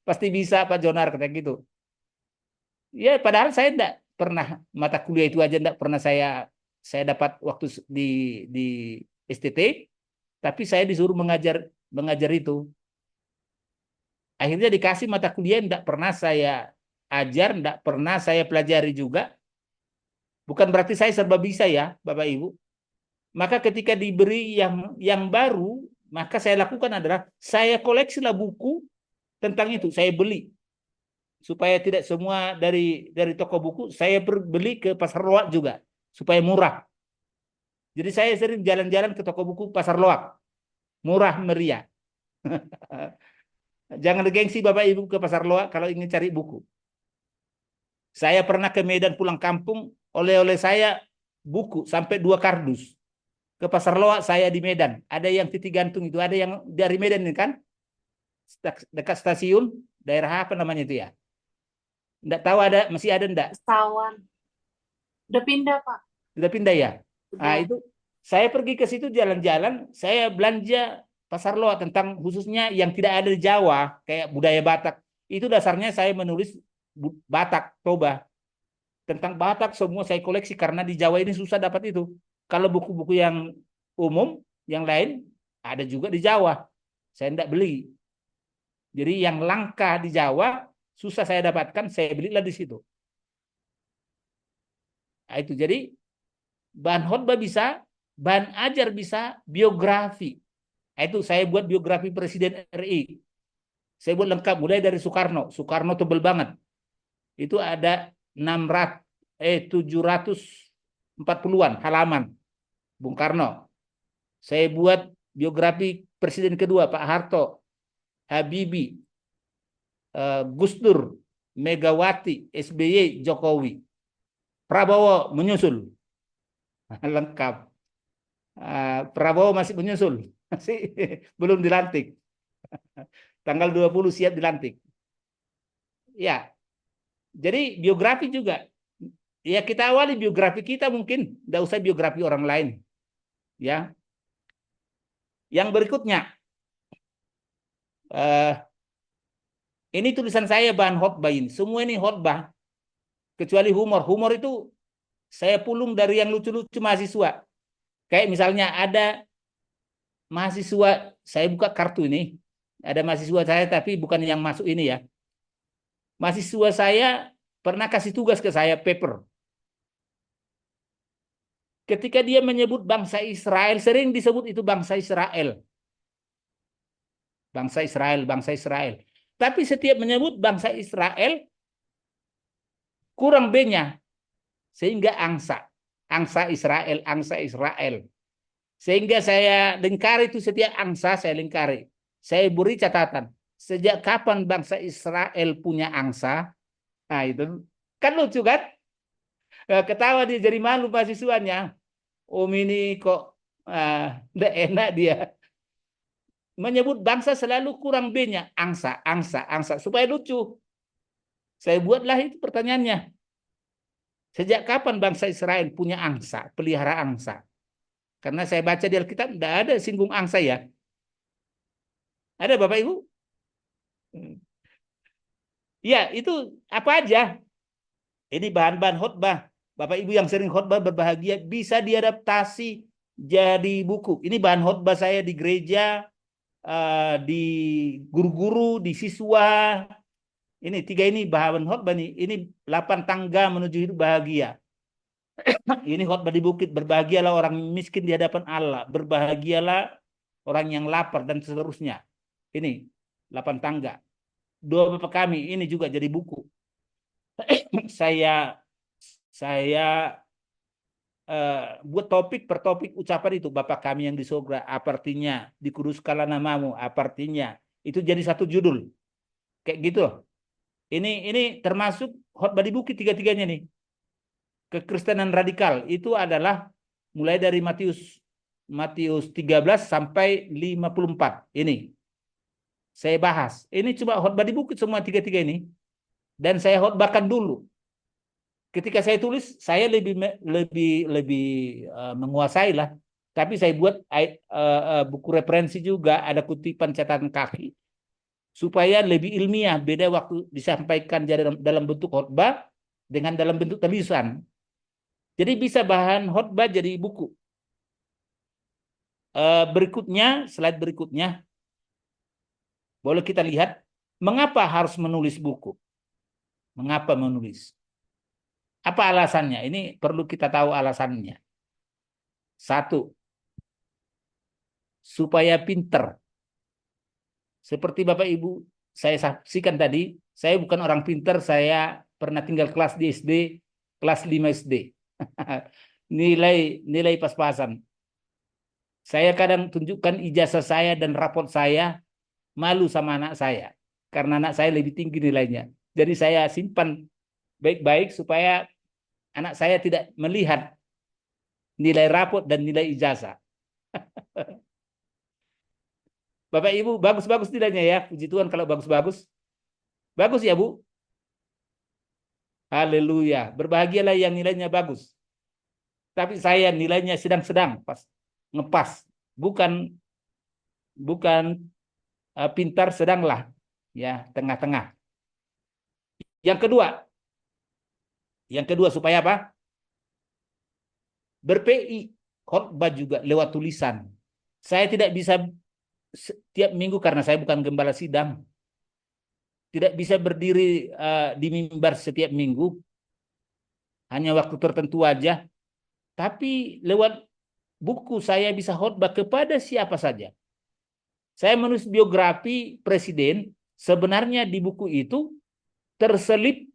C: pasti bisa Pak Jonar, kata gitu. Ya, padahal saya tidak pernah mata kuliah itu aja tidak pernah saya dapat waktu di STT, tapi saya disuruh mengajar itu. Akhirnya dikasih mata kuliah yang tidak pernah saya ajar, tidak pernah saya pelajari juga. Bukan berarti saya serba bisa ya, Bapak Ibu. Maka ketika diberi yang baru, maka saya lakukan adalah saya koleksilah buku tentang itu, saya beli. Supaya tidak semua dari toko buku, saya beli ke Pasar Loak juga, supaya murah. Jadi saya sering jalan-jalan ke toko buku Pasar Loak, murah meriah. Jangan gengsi Bapak Ibu ke Pasar Loak kalau ingin cari buku. Saya pernah ke Medan pulang kampung, oleh-oleh saya buku sampai 2 kardus. Ke Pasar Loak saya di Medan, ada yang titik gantung itu, ada yang dari Medan ini kan, dekat stasiun, daerah apa namanya itu ya? Enggak tahu masih ada enggak?
H: Sawan. Udah pindah, Pak.
C: Sudah pindah ya?
H: Udah.
C: Nah, itu saya pergi ke situ jalan-jalan, saya belanja Pasar Loak tentang khususnya yang tidak ada di Jawa, kayak budaya Batak. Itu dasarnya saya menulis Batak, Toba. Tentang Batak semua saya koleksi karena di Jawa ini susah dapat itu. Kalau buku-buku yang umum, yang lain ada juga di Jawa. Saya tidak beli. Jadi yang langka di Jawa susah saya dapatkan, saya belilah di situ. Nah, itu jadi bahan khotbah bisa, bahan ajar bisa, biografi. Nah, itu saya buat biografi Presiden RI. Saya buat lengkap mulai dari Soekarno. Soekarno tebel banget. Itu ada 740-an halaman Bung Karno. Saya buat biografi Presiden kedua Pak Harto, Habibie, Gus Dur, Megawati, SBY, Jokowi. Prabowo menyusul. Lengkap. Prabowo masih menyusul. Masih belum dilantik. Tanggal 20 siap dilantik. Ya. Jadi biografi juga. Ya kita awali biografi kita mungkin. Tidak usah biografi orang lain. Ya. Yang berikutnya. Ini tulisan saya bahan khotbah ini. Semua ini khotbah. Kecuali humor. Humor itu saya pulung dari yang lucu-lucu mahasiswa. Kayak misalnya ada mahasiswa, saya buka kartu ini. Ada mahasiswa saya tapi bukan yang masuk ini ya. Mahasiswa saya pernah kasih tugas ke saya paper. Ketika dia menyebut bangsa Israel, sering disebut itu bangsa Israel. Bangsa Israel, bangsa Israel. Tapi setiap menyebut bangsa Israel, kurang B-nya. Sehingga angsa. Angsa Israel, angsa Israel. Sehingga saya lingkari itu setiap angsa, saya lingkari. Saya beri catatan. Sejak kapan bangsa Israel punya angsa? Nah itu. Kan lucu kan? Ketawa dia jadi malu mahasiswanya. Om ini kok tidak enak dia. Menyebut bangsa selalu kurang B-nya. Angsa, angsa, angsa. Supaya lucu. Saya buatlah itu pertanyaannya. Sejak kapan bangsa Israel punya angsa, pelihara angsa? Karena saya baca di Alkitab tidak ada singgung angsa ya. Ada Bapak Ibu? Ya, itu apa aja. Ini bahan-bahan khotbah. Bapak Ibu yang sering khotbah berbahagia bisa diadaptasi jadi buku. Ini bahan khotbah saya di gereja, di guru-guru, di siswa. Ini 3 ini bahan khotbah nih. Ini 8 tangga menuju hidup bahagia. Ini khotbah di bukit. Berbahagialah orang miskin di hadapan Allah. Berbahagialah orang yang lapar dan seterusnya. Ini 8 tangga. Doa Bapa kami ini juga jadi buku. Saya buat topik per topik ucapan itu. Bapa kami yang di surga, apa artinya? Dikuduskanlah namamu, apa artinya? Itu jadi satu judul. Kayak gitu. Ini termasuk khotbah di bukit 3-3-nya nih. Kekristenan radikal itu adalah mulai dari Matius 13 sampai 54. Ini saya bahas. Ini coba khotbah di bukit semua 3-3 ini. Dan saya khotbahkan dulu. Ketika saya tulis, saya lebih menguasai lah. Tapi saya buat buku referensi juga, ada kutipan catatan kaki. Supaya lebih ilmiah, beda waktu disampaikan dalam bentuk khotbah dengan dalam bentuk tulisan. Jadi bisa bahan khotbah jadi buku. Berikutnya, slide berikutnya. Boleh kita lihat, mengapa harus menulis buku? Mengapa menulis? Apa alasannya? Ini perlu kita tahu alasannya. 1, supaya pinter. Seperti Bapak Ibu saya saksikan tadi, saya bukan orang pinter, saya pernah tinggal kelas di SD, kelas 5 SD. nilai pas-pasan. Saya kadang tunjukkan ijazah saya dan raport saya, malu sama anak saya. Karena anak saya lebih tinggi nilainya. Jadi saya simpan baik-baik supaya anak saya tidak melihat nilai raport dan nilai ijazah. Bapak Ibu, bagus-bagus nilainya ya. Puji Tuhan kalau bagus-bagus. Bagus ya Bu? Haleluya. Berbahagialah yang nilainya bagus. Tapi saya nilainya sedang-sedang, pas ngepas. Bukan pintar, sedanglah. Ya, tengah-tengah. Yang kedua supaya apa? Ber-PI, khotbah juga lewat tulisan. Saya tidak bisa setiap minggu karena saya bukan gembala sidang. Tidak bisa berdiri di mimbar setiap minggu. Hanya waktu tertentu aja. Tapi lewat buku saya bisa khotbah kepada siapa saja. Saya menulis biografi presiden, sebenarnya di buku itu terselip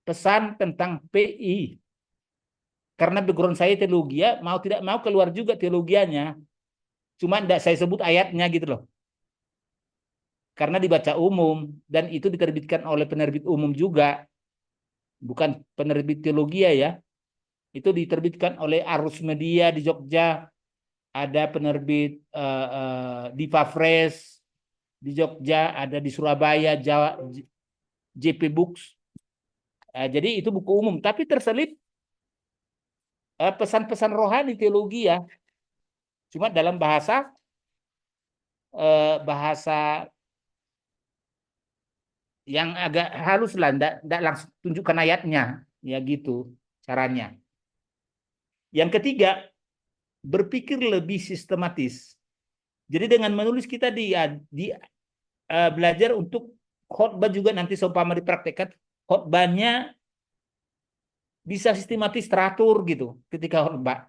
C: pesan tentang PI. Karena background saya teologi, mau tidak mau keluar juga teologianya. Cuma tidak saya sebut ayatnya gitu loh. Karena dibaca umum dan itu diterbitkan oleh penerbit umum juga. Bukan penerbit teologi ya. Itu diterbitkan oleh Arus Media di Jogja. Ada penerbit Diva Fresh di Jogja, ada di Surabaya, Jawa, JP Books. Jadi itu buku umum, tapi terselip pesan-pesan rohani teologi ya. Cuma dalam bahasa yang agak halus lah, enggak langsung tunjukkan ayatnya, ya gitu caranya. Yang ketiga, berpikir lebih sistematis. Jadi dengan menulis kita belajar untuk khotbah juga nanti seumpama dipraktekkan, khotbahnya bisa sistematis teratur gitu ketika khotbah.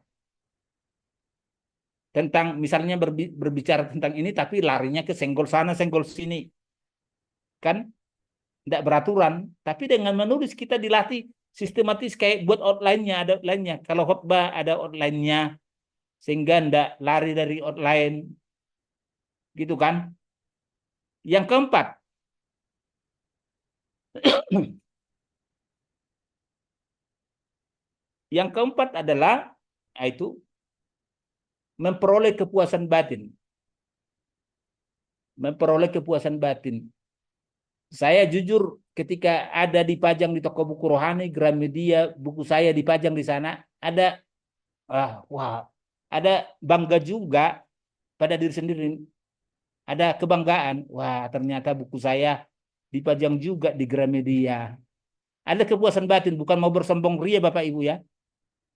C: Tentang misalnya berbicara tentang ini tapi larinya ke senggol sana senggol sini. Kan tidak beraturan, tapi dengan menulis kita dilatih sistematis kayak buat outline-nya, ada outline-nya. Kalau khotbah ada outline-nya sehingga tidak lari dari outline. Gitu kan? Yang keempat, adalah itu memperoleh kepuasan batin. Memperoleh kepuasan batin. Saya jujur ketika ada dipajang di toko buku rohani, Gramedia, buku saya dipajang di sana, ada ada bangga juga pada diri sendiri. Ada kebanggaan, wah ternyata buku saya dipajang juga di Gramedia. Ada kepuasan batin, bukan mau bersombong ria Bapak Ibu ya.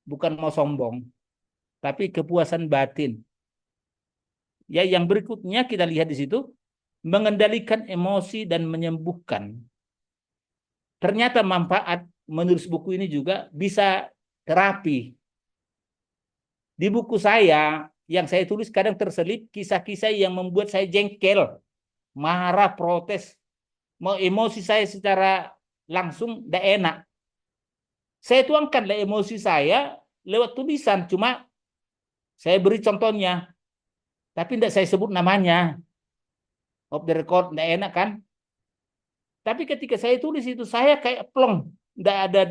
C: Bukan mau sombong, tapi kepuasan batin. Ya, yang berikutnya kita lihat di situ, mengendalikan emosi dan menyembuhkan. Ternyata manfaat menulis buku ini juga bisa terapi. Di buku saya, yang saya tulis kadang terselip kisah-kisah yang membuat saya jengkel, marah, protes, mau emosi saya secara langsung tidak enak. Saya tuangkanlah emosi saya lewat tulisan, cuma saya beri contohnya, tapi tidak saya sebut namanya. Off the record, tidak enak kan? Tapi ketika saya tulis itu, saya kayak plong, tidak ada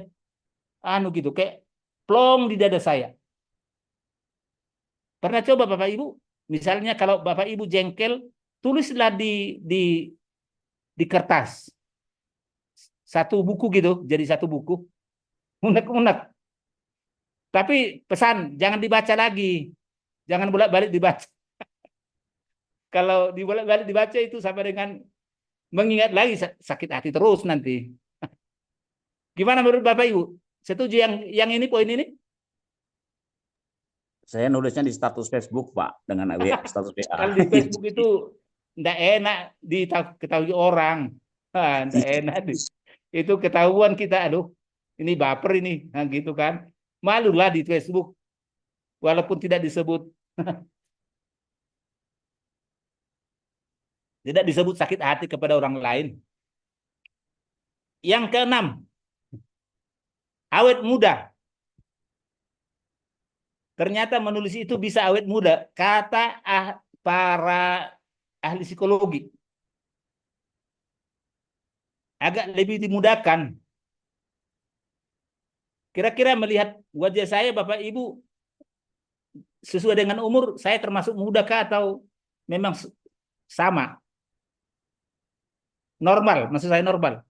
C: gitu, kayak plong di dada saya. Pernah coba Bapak Ibu, misalnya kalau Bapak Ibu jengkel, tulislah di kertas. Satu buku gitu, jadi satu buku. Unek-unek. Tapi pesan, jangan dibaca lagi. Jangan bolak-balik dibaca. Kalau dibolak-balik dibaca itu sama dengan mengingat lagi, sakit hati terus nanti. Gimana menurut Bapak Ibu? Setuju yang ini, poin ini?
G: Saya nulisnya di status Facebook, Pak, dengan status WA.
C: Kalau di Facebook itu tidak enak diketahui orang. Tidak enak. Itu ketahuan kita, aduh, ini baper ini, nah, gitu kan. Malulah di Facebook, walaupun tidak disebut. Tidak disebut sakit hati kepada orang lain. Yang keenam, awet muda. Ternyata menulis itu bisa awet muda. Kata para ahli psikologi. Agak lebih dimudahkan. Kira-kira melihat wajah saya, Bapak Ibu, sesuai dengan umur, saya termasuk muda kah atau memang sama? Normal, maksud saya normal.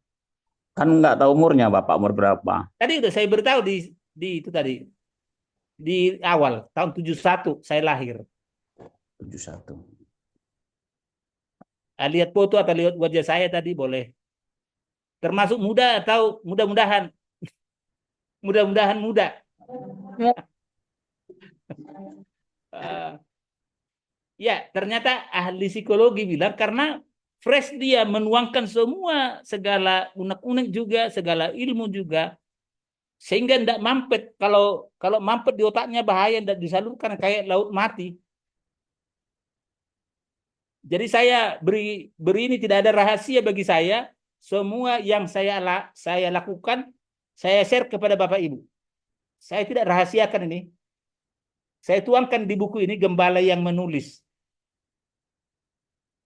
G: Kan nggak tahu umurnya Bapak, umur berapa?
C: Tadi udah saya beritahu di itu tadi. Di awal, tahun 71 saya lahir.
G: 71.
C: Lihat foto atau lihat wajah saya tadi boleh. Termasuk muda atau mudah-mudahan? Mudah-mudahan muda. Ya, ternyata ahli psikologi bilang karena fresh dia menuangkan semua segala unek-unek juga, segala ilmu juga, sehingga tidak mampet. Kalau mampet di otaknya bahaya, tidak disalurkan kayak laut mati. Jadi saya beri ini tidak ada rahasia bagi saya. Semua yang saya lakukan, saya share kepada Bapak Ibu. Saya tidak rahasiakan ini. Saya tuangkan di buku ini gembala yang menulis.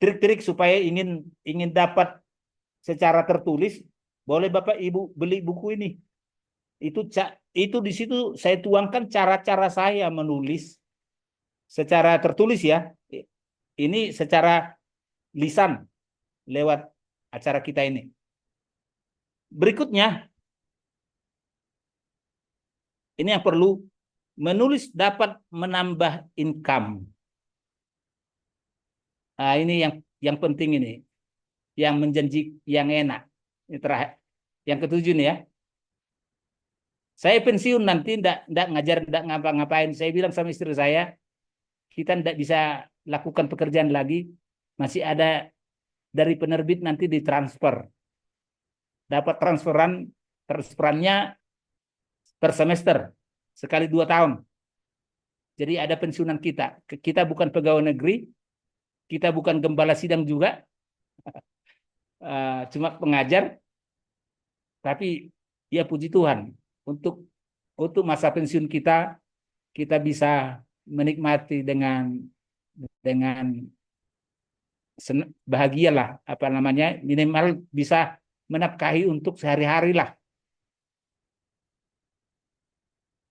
C: Trik-trik supaya ingin dapat secara tertulis, boleh Bapak Ibu beli buku ini. Itu di situ saya tuangkan cara-cara saya menulis secara tertulis ya. Ini secara lisan lewat acara kita ini. Berikutnya, ini yang perlu, menulis dapat menambah income. Nah, ini yang penting ini, yang menjanji, yang enak. Ini terakhir, yang ketujuh nih ya. Saya pensiun nanti ndak ngajar, ndak ngapa-ngapain. Saya bilang sama istri saya, kita ndak bisa lakukan pekerjaan lagi, masih ada dari penerbit nanti ditransfer. Dapat transferannya per semester, sekali 2 tahun. Jadi ada pensiunan kita. Kita bukan pegawai negeri, kita bukan gembala sidang juga, cuma pengajar. Tapi ya puji Tuhan, untuk masa pensiun kita bisa menikmati dengan bahagialah, apa namanya, minimal bisa menafkahi untuk sehari-hari lah.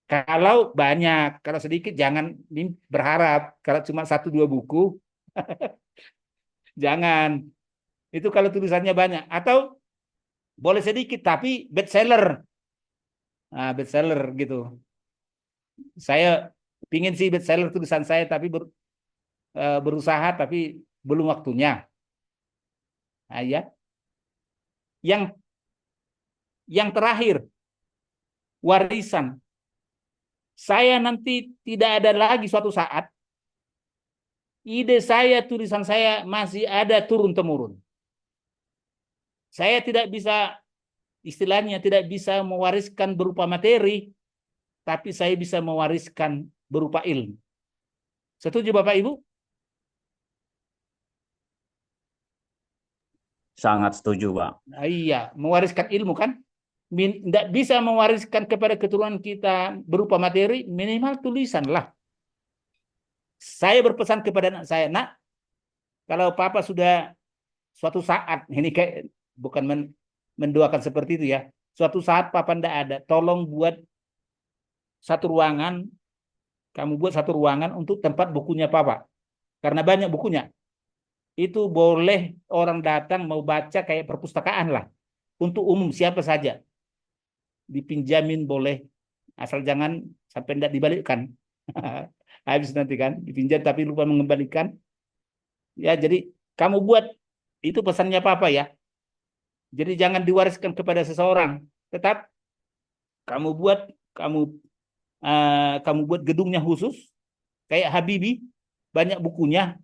C: Kalau banyak, kalau sedikit jangan berharap. Kalau cuma 1-2 buku, jangan. Itu kalau tulisannya banyak. Atau boleh sedikit tapi bestseller. Nah, bestseller gitu. Saya pingin sih bestseller tulisan saya, tapi berusaha tapi belum waktunya. Nah, ya. Yang terakhir, warisan. Saya nanti tidak ada lagi suatu saat, ide saya, tulisan saya masih ada turun-temurun. Saya tidak bisa, istilahnya tidak bisa mewariskan berupa materi, tapi saya bisa mewariskan berupa ilmu. Setuju Bapak Ibu?
G: Sangat setuju, Pak.
C: Nah, iya, mewariskan ilmu kan? Tidak bisa mewariskan kepada keturunan kita berupa materi, minimal tulisan lah. Saya berpesan kepada anak saya, nak, kalau papa sudah suatu saat, ini kayak bukan mendoakan seperti itu ya, suatu saat papa tidak ada, tolong buat satu ruangan, kamu buat satu ruangan untuk tempat bukunya papa, karena banyak bukunya. Itu boleh orang datang mau baca kayak perpustakaan lah, untuk umum siapa saja. Dipinjamin boleh, asal jangan sampai tidak dibalikkan. Habis nanti kan dipinjam tapi lupa mengembalikan. Ya, jadi kamu buat, itu pesannya Papa ya. Jadi jangan diwariskan kepada seseorang, tetap kamu buat gedungnya khusus kayak Habibie, banyak bukunya,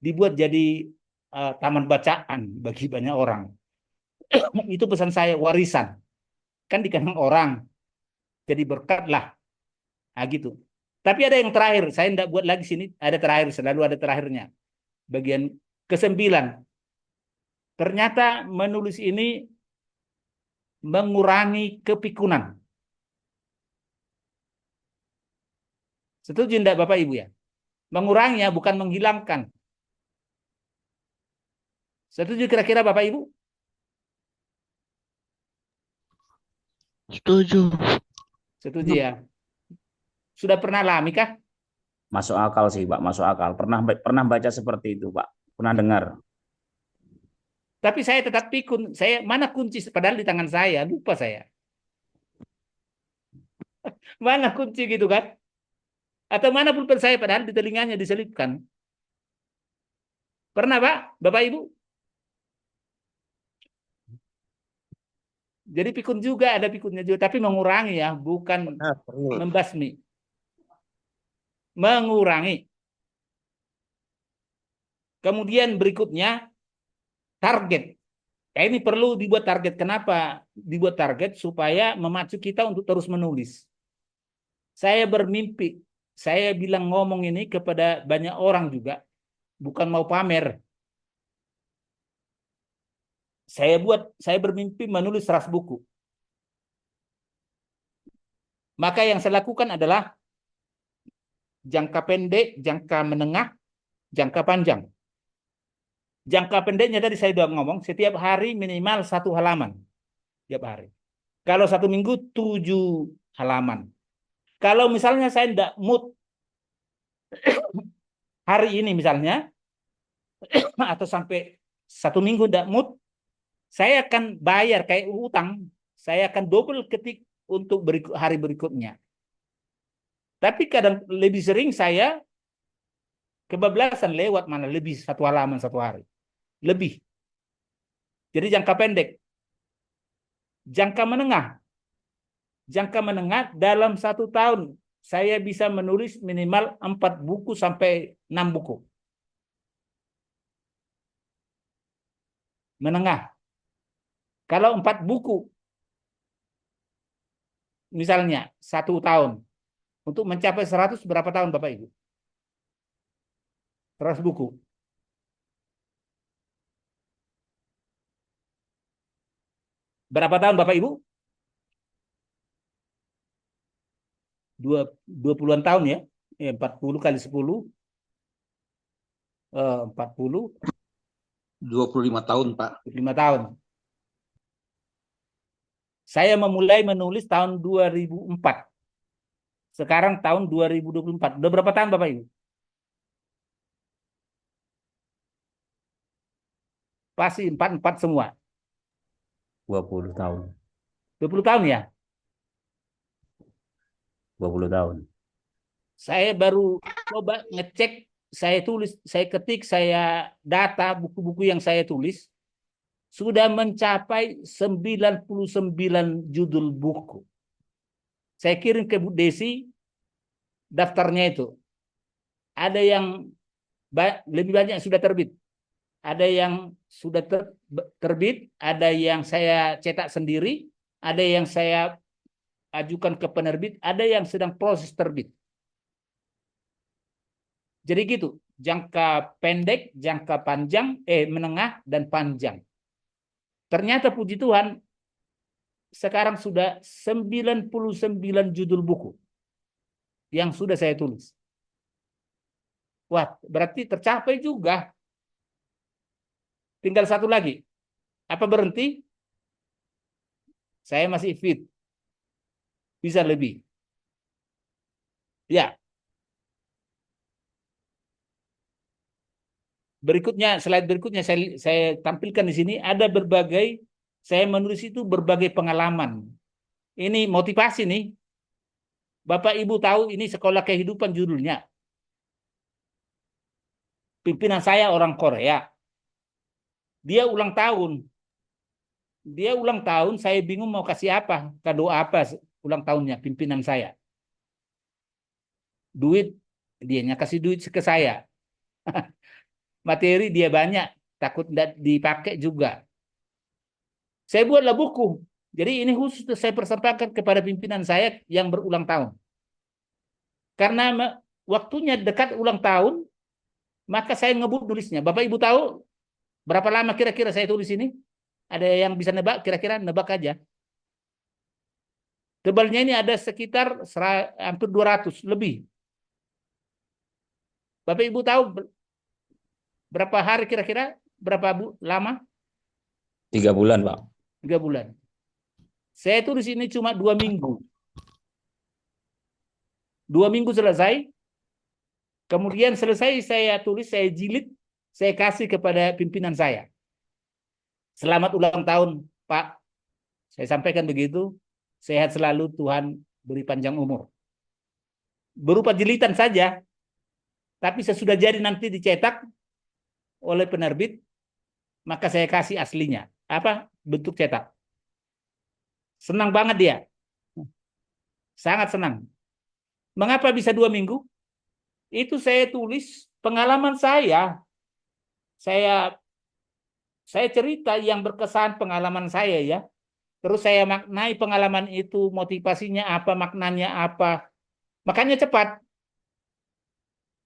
C: dibuat jadi taman bacaan bagi banyak orang. Itu pesan saya, warisan. Kan dikenang orang, jadi berkat lah. Nah, gitu. Tapi ada yang terakhir, saya tidak buat lagi sini, ada terakhir, selalu ada terakhirnya. Bagian ke-9. Ternyata menulis ini mengurangi kepikunan. Setuju tidak Bapak Ibu ya? Mengurangi ya, bukan menghilangkan. Setuju kira-kira Bapak Ibu?
F: Setuju.
C: Setuju ya. Sudah pernah alami kah?
G: Masuk akal sih, Pak. Masuk akal. Pernah baca seperti itu, Pak. Pernah dengar.
C: Tapi saya tetap pikun. Saya mana kunci, padahal di tangan saya, lupa saya. Mana kunci gitu kan? Atau mana pulpen saya, padahal di telinganya diselipkan. Pernah Pak? Bapak Ibu? Jadi pikun juga, ada pikunnya juga, tapi mengurangi ya, bukan membasmi. Mengurangi. Kemudian berikutnya, target. Ya, ini perlu dibuat target. Kenapa dibuat target? Supaya memacu kita untuk terus menulis. Saya bermimpi, saya bilang ngomong ini kepada banyak orang juga, bukan mau pamer. saya bermimpi menulis 100 buku. Maka yang saya lakukan adalah jangka pendek, jangka menengah, jangka panjang. Jangka pendeknya tadi saya sudah ngomong, setiap hari minimal 1 halaman. Setiap hari. Kalau 1 minggu 7 halaman. Kalau misalnya saya tidak mood hari ini misalnya, atau sampai 1 minggu tidak mood, saya akan bayar kayak utang. Saya akan double ketik untuk hari berikutnya. Tapi kadang lebih sering saya kebablasan lewat mana lebih 1 halaman 1 hari. Lebih. Jadi jangka pendek. Jangka menengah. Jangka menengah dalam 1 tahun saya bisa menulis minimal 4 buku sampai 6 buku. Menengah. Kalau 4 buku, misalnya 1 tahun, untuk mencapai 100 berapa tahun Bapak Ibu? 100 buku. Berapa tahun Bapak Ibu? 20-an tahun ya. 40 kali 10. 40.
F: 25 tahun, Pak.
C: 25 tahun. Saya memulai menulis tahun 2004. Sekarang tahun 2024. Udah berapa tahun Bapak Ibu? Pasti 4 semua.
G: 20 tahun.
C: 20 tahun ya?
G: 20 tahun.
C: Saya baru coba ngecek, saya tulis, saya ketik, saya data buku-buku yang saya tulis. Sudah mencapai 99 judul buku. Saya kirim ke Bu Desi daftarnya itu. Ada yang lebih banyak yang sudah terbit. Ada yang sudah terbit, ada yang saya cetak sendiri, ada yang saya ajukan ke penerbit, ada yang sedang proses terbit. Jadi gitu, jangka pendek, jangka panjang, menengah dan panjang. Ternyata puji Tuhan, sekarang sudah 99 judul buku yang sudah saya tulis. Wah, berarti tercapai juga. Tinggal 1 lagi. Apa berhenti? Saya masih fit. Bisa lebih. Ya. Berikutnya, slide berikutnya saya tampilkan di sini ada berbagai, saya menulis itu berbagai pengalaman. Ini motivasi nih. Bapak Ibu tahu ini Sekolah Kehidupan judulnya. Pimpinan saya orang Korea. Dia ulang tahun. Dia ulang tahun, saya bingung mau kasih apa, kado apa ulang tahunnya pimpinan saya. Duit, dianya kasih duit ke saya. Materi dia banyak, takut tidak dipakai juga. Saya buatlah buku. Jadi ini khusus saya persembahkan kepada pimpinan saya yang berulang tahun. Karena waktunya dekat ulang tahun, maka saya ngebut nulisnya. Bapak Ibu tahu berapa lama kira-kira saya tulis ini? Ada yang bisa nebak? Kira-kira nebak aja. Tebalnya ini ada sekitar hampir 200 lebih. Bapak Ibu tahu berapa hari kira-kira? Berapa lama?
G: 3 bulan, Pak.
C: 3 bulan. Saya tulis ini cuma 2 minggu. 2 minggu selesai. Kemudian selesai saya tulis, saya jilid, saya kasih kepada pimpinan saya. Selamat ulang tahun, Pak. Saya sampaikan begitu. Sehat selalu, Tuhan beri panjang umur. Berupa jilitan saja. Tapi sesudah jadi nanti dicetak oleh penerbit, maka saya kasih aslinya. Apa? Bentuk cetak. Senang banget dia. Sangat senang. Mengapa bisa 2 minggu? Itu saya tulis pengalaman saya. Saya cerita yang berkesan pengalaman saya ya. Terus saya maknai pengalaman itu, motivasinya apa, maknanya apa. Makanya cepat.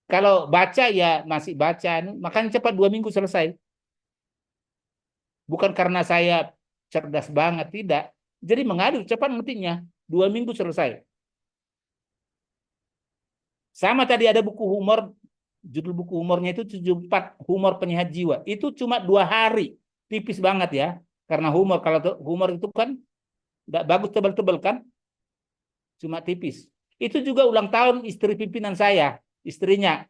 C: Kalau baca ya masih baca, makanya cepat 2 minggu selesai. Bukan karena saya cerdas banget, tidak. Jadi mengalir cepat ngertinya. 2 minggu selesai. Sama tadi ada buku humor, judul buku humornya itu 74 humor penyehat jiwa. Itu cuma 2 hari, tipis banget ya. Karena humor, kalau humor itu kan nggak bagus tebal-tebal kan, cuma tipis. Itu juga ulang tahun istri pimpinan saya, istrinya.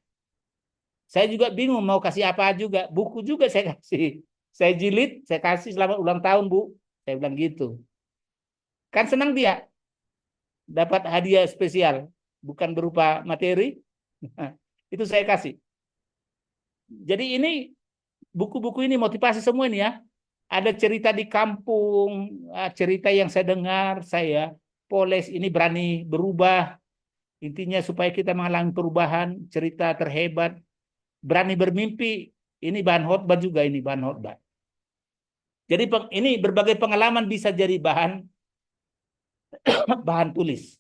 C: Saya juga bingung mau kasih apa juga, buku juga saya kasih. Saya jilid, saya kasih selamat ulang tahun Bu. Saya bilang gitu. Kan senang dia dapat hadiah spesial, bukan berupa materi. Itu saya kasih. Jadi ini buku-buku ini motivasi semua ini ya. Ada cerita di kampung, cerita yang saya dengar, saya poles ini berani berubah. Intinya supaya kita mengalami perubahan, cerita terhebat, berani bermimpi. Ini bahan khotbah juga, ini bahan khotbah. Jadi ini berbagai pengalaman bisa jadi bahan bahan tulis.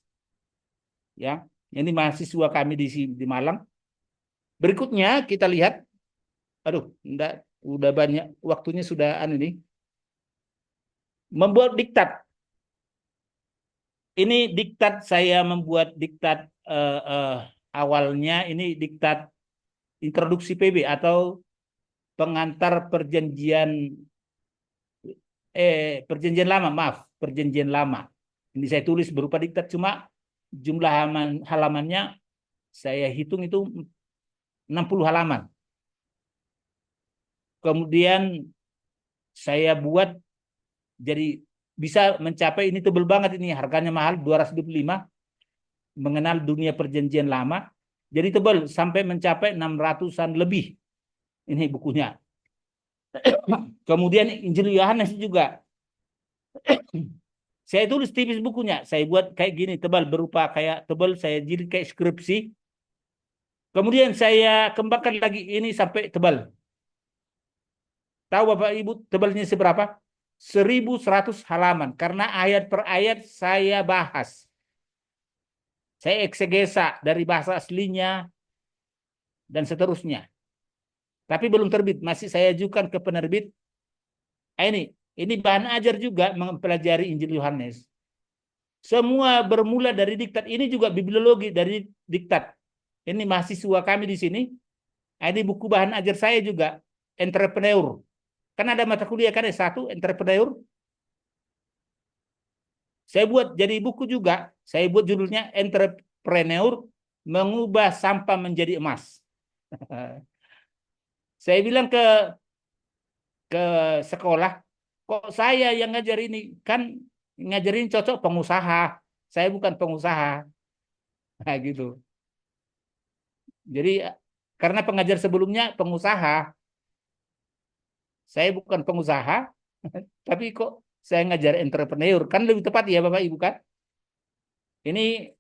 C: Ya, ini mahasiswa kami di Malang. Berikutnya kita lihat, aduh, enggak, udah banyak waktunya sudah ini. Membuat diktat. Ini diktat, saya membuat diktat awalnya ini diktat introduksi PB atau pengantar perjanjian perjanjian lama. Ini saya tulis berupa diktat, cuma jumlah halamannya saya hitung itu 60 halaman. Kemudian saya buat jadi bisa mencapai, ini tebel banget ini, harganya mahal 225, mengenal dunia perjanjian lama. Jadi tebal sampai mencapai 600-an lebih. Ini bukunya. Kemudian Injil Yohanes juga. Saya tulis tipis bukunya. Saya buat kayak gini tebal, berupa kayak tebal, saya jilid kayak skripsi. Kemudian saya kembangkan lagi ini sampai tebal. Tahu Bapak Ibu tebalnya seberapa? 1.100 halaman. Karena ayat per ayat saya bahas. Saya eksegesa dari bahasa aslinya dan seterusnya. Tapi belum terbit, masih saya ajukan ke penerbit. Ini bahan ajar juga mempelajari Injil Yohanes. Semua bermula dari diktat. Ini juga bibliologi dari diktat. Ini mahasiswa kami di sini. Ini buku bahan ajar saya juga, entrepreneur. Kan ada mata kuliah kan S1 entrepreneur. Saya buat jadi buku juga. Saya buat judulnya Entrepreneur Mengubah Sampah Menjadi Emas. Saya bilang ke sekolah, kok saya yang ngajar ini? Kan ngajarin cocok pengusaha. Saya bukan pengusaha. Nah, gitu. Jadi karena pengajar sebelumnya pengusaha, saya bukan pengusaha, tapi kok saya ngajar entrepreneur, kan lebih tepat ya Bapak Ibu kan? Ini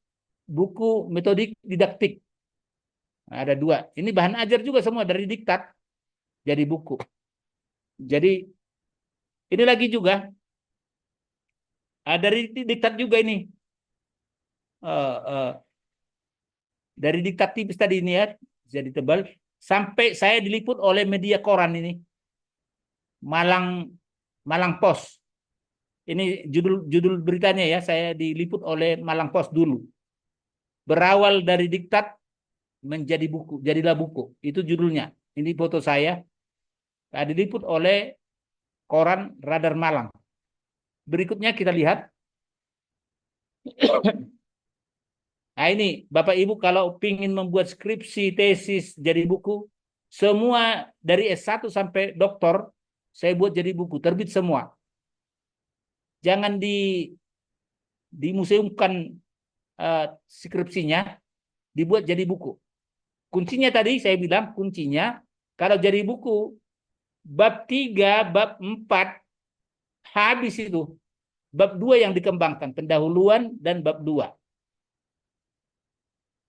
C: buku metodik didaktik. Ada 2. Ini bahan ajar juga semua dari diktat jadi buku. Jadi ini lagi juga dari diktat juga ini. Dari diktat tipis tadi ini ya, jadi tebal. Sampai saya diliput oleh media koran ini. Malang Post. Ini judul beritanya ya, saya diliput oleh Malang Post dulu. Berawal dari diktat menjadi buku, jadilah buku. Itu judulnya. Ini foto saya. Diliput oleh koran Radar Malang. Berikutnya kita lihat. Nah ini Bapak Ibu kalau ingin membuat skripsi, tesis, jadi buku, semua dari S1 sampai doktor, saya buat jadi buku, terbit semua. Jangan dimuseumkan skripsinya, dibuat jadi buku. Kuncinya tadi saya bilang, kuncinya kalau jadi buku, bab 3, bab 4, habis itu. Bab 2 yang dikembangkan, pendahuluan dan bab 2.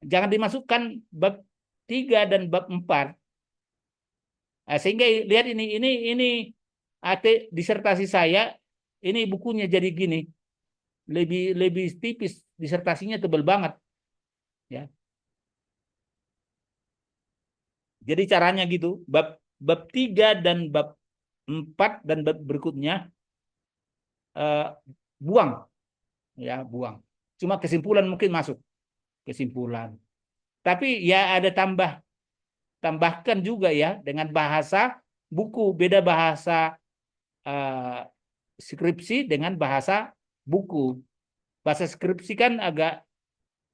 C: Jangan dimasukkan bab 3 dan bab 4. Nah, sehingga lihat ini disertasi saya, ini bukunya jadi gini. Lebih tipis, disertasinya tebal banget. Ya. Jadi caranya gitu, bab 3 dan bab 4 dan berikutnya buang, ya buang. Cuma kesimpulan mungkin masuk kesimpulan. Tapi ya ada tambahkan juga ya dengan bahasa buku, beda bahasa skripsi dengan bahasa buku. Bahasa skripsi kan agak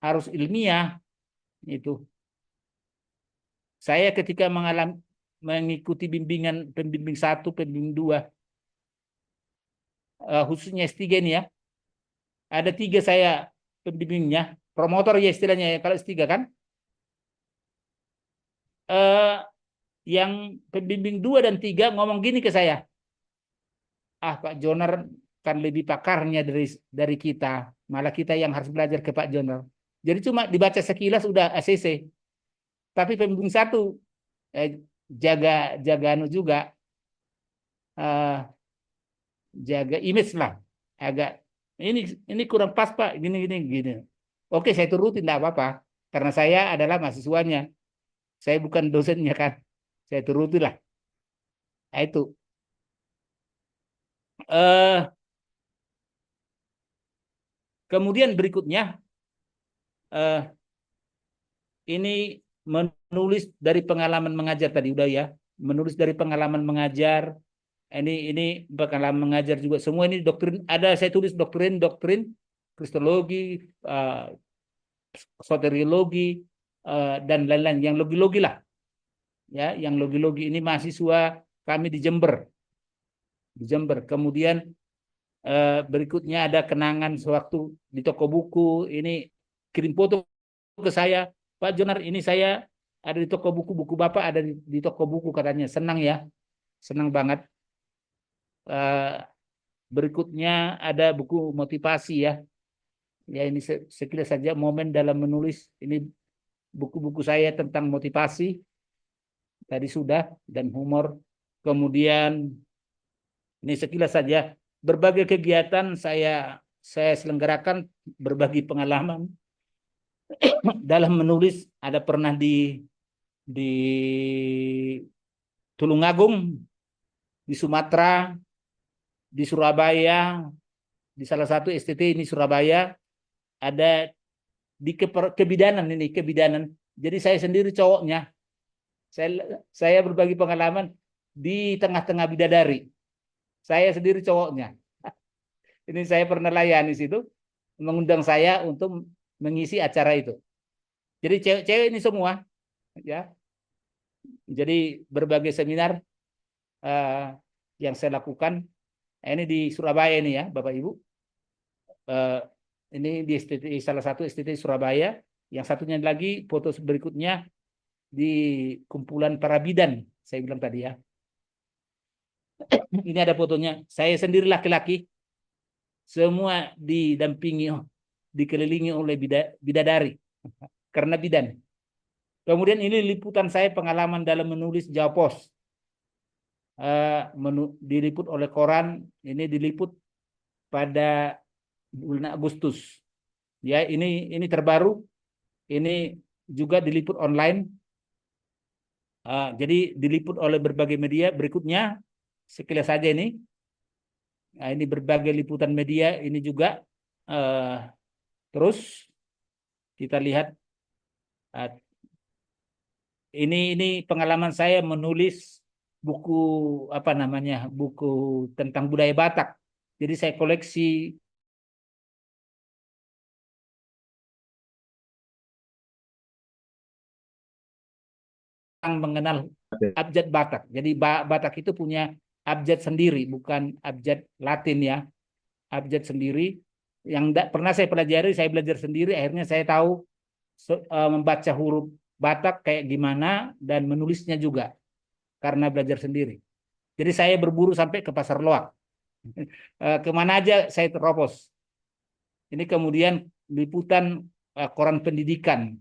C: harus ilmiah itu. Saya ketika mengikuti pembimbing 1, pembimbing 2, khususnya S3 ini ya, ada 3 saya pembimbingnya, promotor ya istilahnya ya kalau S3 kan. Yang pembimbing 2 dan 3 ngomong gini ke saya, Pak Jonar kan lebih pakarnya dari kita, malah kita yang harus belajar ke Pak Jonar. Jadi cuma dibaca sekilas udah ACC. Tapi pembimbing 1 jaga anu juga, jaga image lah, agak ini kurang pas Pak, gini. Oke, saya turutin, tidak apa-apa, karena saya adalah mahasiswanya, saya bukan dosennya kan, saya turutin lah. Nah, itu kemudian berikutnya ini menulis dari pengalaman mengajar tadi udah ya, menulis dari pengalaman mengajar. Ini pengalaman mengajar juga, semua ini doktrin ada, saya tulis doktrin kristologi, soteriologi, dan lain-lain yang logi-logi lah ya, yang logi-logi. Ini mahasiswa kami di Jember. Kemudian berikutnya ada kenangan sewaktu di toko buku, ini kirim foto ke saya, Pak Jonar, ini saya ada di toko buku Bapak ada di toko buku, katanya senang ya, senang banget. Berikutnya ada buku motivasi ya. Ya ini sekilas saja momen dalam menulis. Ini buku-buku saya tentang motivasi tadi sudah, dan humor. Kemudian ini sekilas saja berbagai kegiatan saya selenggarakan, berbagi pengalaman dalam menulis. Ada pernah di Tulungagung, di Sumatera, di Surabaya, di salah satu STT ini Surabaya, ada di kebidanan ini, kebidanan. Jadi saya sendiri cowoknya. Saya berbagi pengalaman di tengah-tengah bidadari. Saya sendiri cowoknya. Ini saya pernah layani situ, mengundang saya untuk mengisi acara itu. Jadi cewek-cewek ini semua, ya. Jadi berbagai seminar yang saya lakukan. Ini di Surabaya ini ya, Bapak Ibu. Ini di STT, salah satu STT Surabaya. Yang satunya lagi foto berikutnya di kumpulan para bidan, saya bilang tadi ya. Ini ada fotonya. Saya sendiri laki-laki, semua dikelilingi oleh bidadari karena bidan. Kemudian ini liputan saya pengalaman dalam menulis Jawa Pos. Diliput oleh koran, ini diliput pada bulan Agustus. Ya, ini terbaru. Ini juga diliput online. Jadi diliput oleh berbagai media. Berikutnya sekilas saja ini. Nah, ini berbagai liputan media ini juga. Terus kita lihat ini pengalaman saya menulis buku buku tentang budaya Batak. Jadi saya koleksi mengenal abjad Batak. Jadi Batak itu punya abjad sendiri, bukan abjad Latin ya. Abjad sendiri yang pernah saya pelajari, saya belajar sendiri, akhirnya saya tahu membaca huruf Batak kayak gimana dan menulisnya juga karena belajar sendiri. Jadi saya berburu sampai ke Pasar Loak. Kemana aja saya terobos. Ini kemudian liputan koran pendidikan,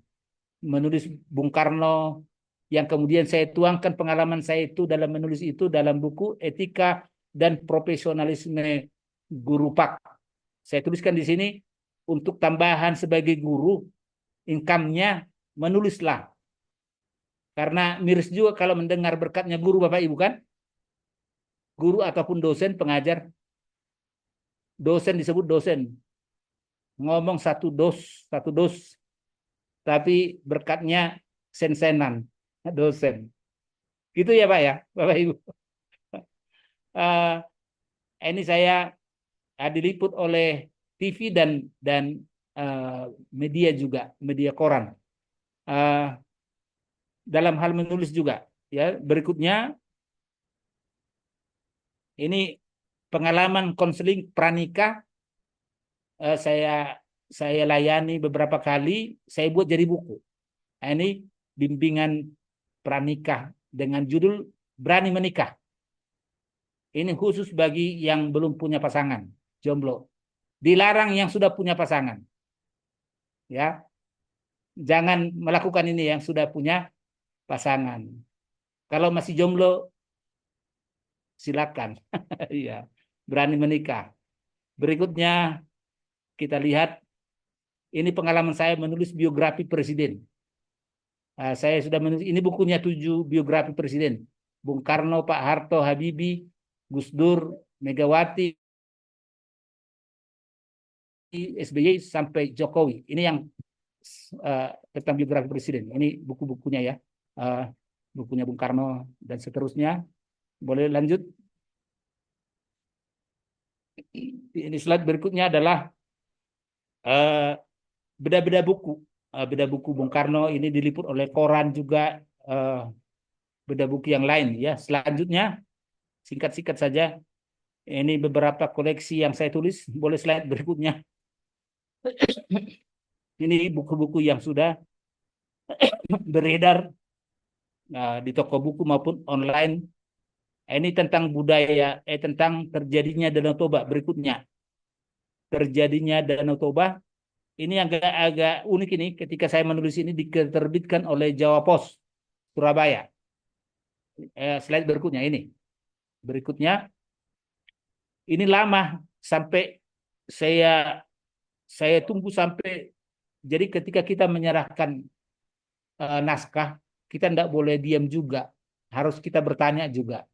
C: menulis Bung Karno, yang kemudian saya tuangkan pengalaman saya itu dalam menulis itu dalam buku Etika dan Profesionalisme Guru Pak. Saya tuliskan di sini untuk tambahan sebagai guru, income-nya menulislah. Karena miris juga kalau mendengar berkatnya guru Bapak Ibu kan. guru ataupun dosen pengajar, dosen disebut dosen, ngomong satu dos, tapi berkatnya sen-senan, dosen. Gitu ya Pak ya, Bapak Ibu. Ini saya diliput oleh TV dan media juga, media koran. Dalam hal menulis juga. Ya, berikutnya ini pengalaman konseling pranikah saya layani beberapa kali, saya buat jadi buku. Ini bimbingan pranikah dengan judul Berani Menikah. Ini khusus bagi yang belum punya pasangan, jomblo. Dilarang yang sudah punya pasangan. Ya. Jangan melakukan ini yang sudah punya pasangan. Kalau masih jomblo, silakan. Iya, berani menikah. Berikutnya kita lihat ini pengalaman saya menulis biografi presiden. Saya sudah menulis, ini bukunya 7 biografi presiden. Bung Karno, Pak Harto, Habibie, Gus Dur, Megawati, SBY sampai Jokowi. Ini yang tentang biografi presiden. Ini buku-bukunya ya. Bukunya Bung Karno dan seterusnya. Boleh lanjut. Ini slide berikutnya adalah beda-beda buku. Beda buku Bung Karno ini diliput oleh koran juga, beda buku yang lain ya. Selanjutnya singkat-singkat saja, ini beberapa koleksi yang saya tulis. Boleh slide berikutnya. Ini buku-buku yang sudah beredar di toko buku maupun online. Ini tentang budaya, tentang terjadinya Danau Toba. Berikutnya terjadinya Danau Toba. Ini agak unik ini, ketika saya menulis ini diterbitkan oleh Jawa Pos Surabaya. Slide berikutnya ini. Berikutnya ini lama sampai saya tunggu sampai, jadi ketika kita menyerahkan naskah, kita tidak boleh diam juga, harus kita bertanya juga.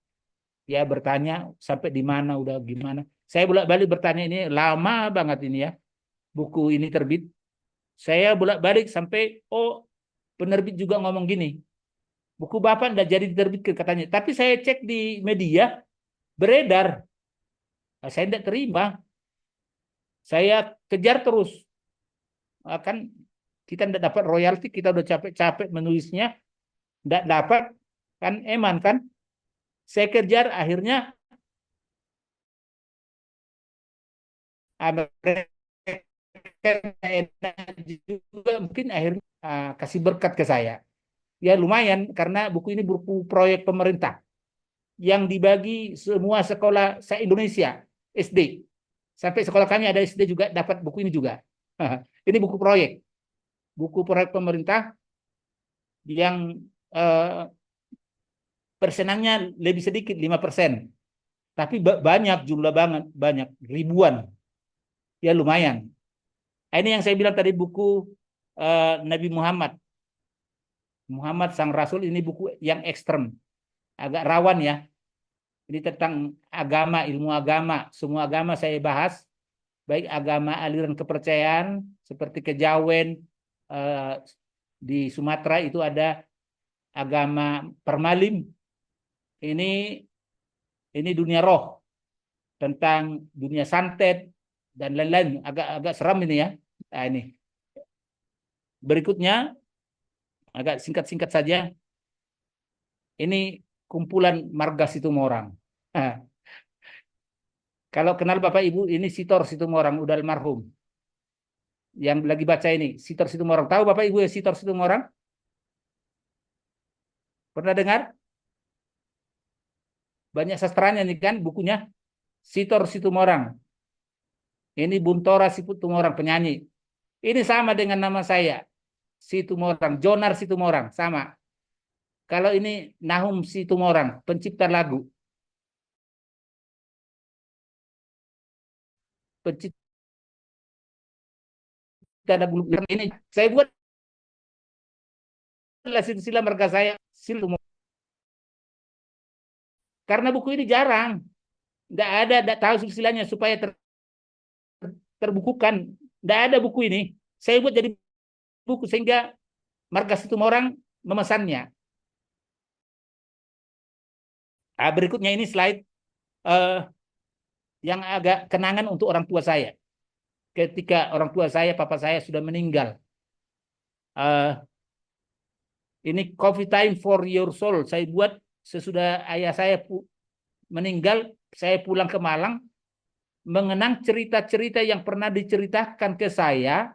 C: Ya, bertanya sampai di mana, udah gimana. Saya bolak-balik bertanya, ini lama banget ini ya. Buku ini terbit, saya bolak-balik sampai, oh penerbit juga ngomong gini, buku Bapak tidak jadi diterbitkan katanya. Tapi saya cek di media, beredar. Saya tidak terima. Saya kejar terus. Kan kita tidak dapat royalti, kita udah capek-capek menulisnya, tidak dapat, kan eman kan. Saya kejar, akhirnya juga mungkin akhirnya kasih berkat ke saya. Ya lumayan, karena buku ini buku proyek pemerintah yang dibagi semua sekolah se-Indonesia, SD. Sampai sekolah kami ada SD juga dapat buku ini juga. Ini buku proyek. Buku proyek pemerintah yang persenannya lebih sedikit, 5%. Tapi banyak, jumlah banyak, ribuan. Ya lumayan. Ini yang saya bilang tadi, buku Nabi Muhammad Sang Rasul. Ini buku yang ekstrem, agak rawan ya. Ini tentang agama, ilmu agama. Semua agama saya bahas, baik agama aliran kepercayaan seperti kejawen, di Sumatera itu ada agama Permalim. Ini dunia roh, tentang dunia santet dan lain-lain. Agak seram ini ya. Nah, ini. Berikutnya agak singkat-singkat saja. Ini kumpulan Marga Situmorang. Kalau kenal Bapak Ibu, ini Sitor Situmorang, udah almarhum. Yang lagi baca ini, Sitor Situmorang. Tahu Bapak Ibu ya Sitor Situmorang? Pernah dengar? Banyak sastranya nih kan bukunya. Sitor Situmorang. Ini Buntora Situmorang, penyanyi. Ini sama dengan nama saya. Situmorang, Jonar Situmorang, sama. Kalau ini Nahum Situmorang, pencipta lagu. Pencipta lagu ini saya buat silsilah marga saya Situmorang. Karena buku ini jarang. Enggak tahu silsilahnya supaya terbukukan. Enggak ada buku ini. Saya buat jadi buku sehingga Markas Situmorang memesannya. Berikutnya ini slide yang agak kenangan untuk orang tua saya. Ketika orang tua saya, papa saya sudah meninggal. Ini Coffee Time for Your Soul. Saya buat sesudah ayah saya meninggal, saya pulang ke Malang, mengenang cerita-cerita yang pernah diceritakan ke saya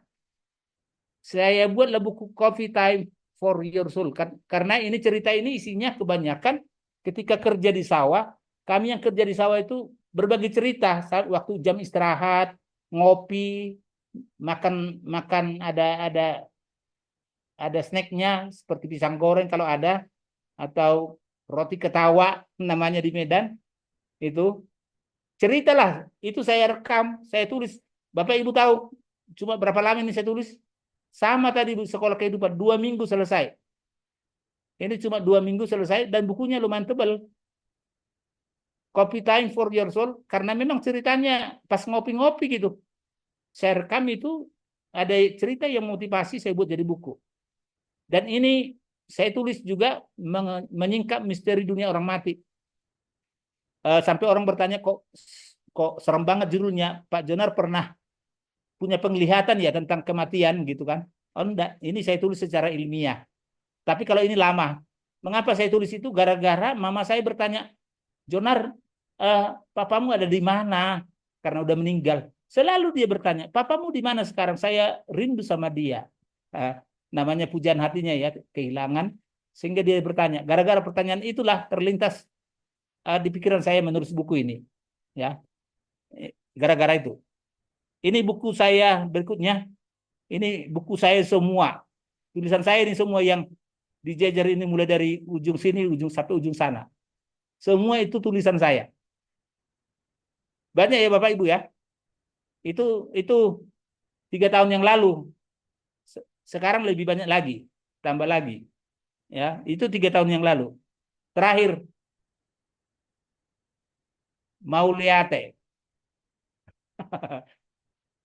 C: buatlah buku Coffee Time for Your Soul. Karena ini cerita ini isinya kebanyakan ketika kerja di sawah, kami yang kerja di sawah itu berbagi cerita saat waktu jam istirahat, ngopi, makan ada snacknya seperti pisang goreng kalau ada, atau roti ketawa namanya di Medan. Itu ceritalah, itu saya rekam, saya tulis. Bapak Ibu tahu cuma berapa lama ini saya tulis? Sama tadi sekolah kehidupan 2 minggu selesai. Ini cuma 2 minggu selesai dan bukunya lumayan tebal. Coffee Time for Your Soul, karena memang ceritanya pas ngopi-ngopi gitu. Saya rekam itu, ada cerita yang motivasi saya buat jadi buku. Dan ini saya tulis juga menyingkap misteri dunia orang mati. Sampai orang bertanya, kok serem banget judulnya, Pak Jonar pernah punya penglihatan ya tentang kematian gitu kan? Oh enggak, ini saya tulis secara ilmiah. Tapi kalau ini lama. Mengapa saya tulis itu? Gara-gara mama saya bertanya, Jonar, papamu ada di mana? Karena udah meninggal. Selalu dia bertanya, papamu di mana sekarang? Saya rindu sama dia. Namanya pujaan hatinya ya, kehilangan. Sehingga dia bertanya. Gara-gara pertanyaan itulah terlintas di pikiran saya menulis buku ini. Ya, gara-gara itu. Ini buku saya berikutnya. Ini buku saya semua. Tulisan saya ini semua yang dijajar ini mulai dari ujung sini, sampai ujung sana. Semua itu tulisan saya. Banyak ya Bapak Ibu ya. Itu 3 tahun yang lalu. Sekarang lebih banyak lagi, tambah lagi. Ya, itu 3 tahun yang lalu. Terakhir, Mauliate.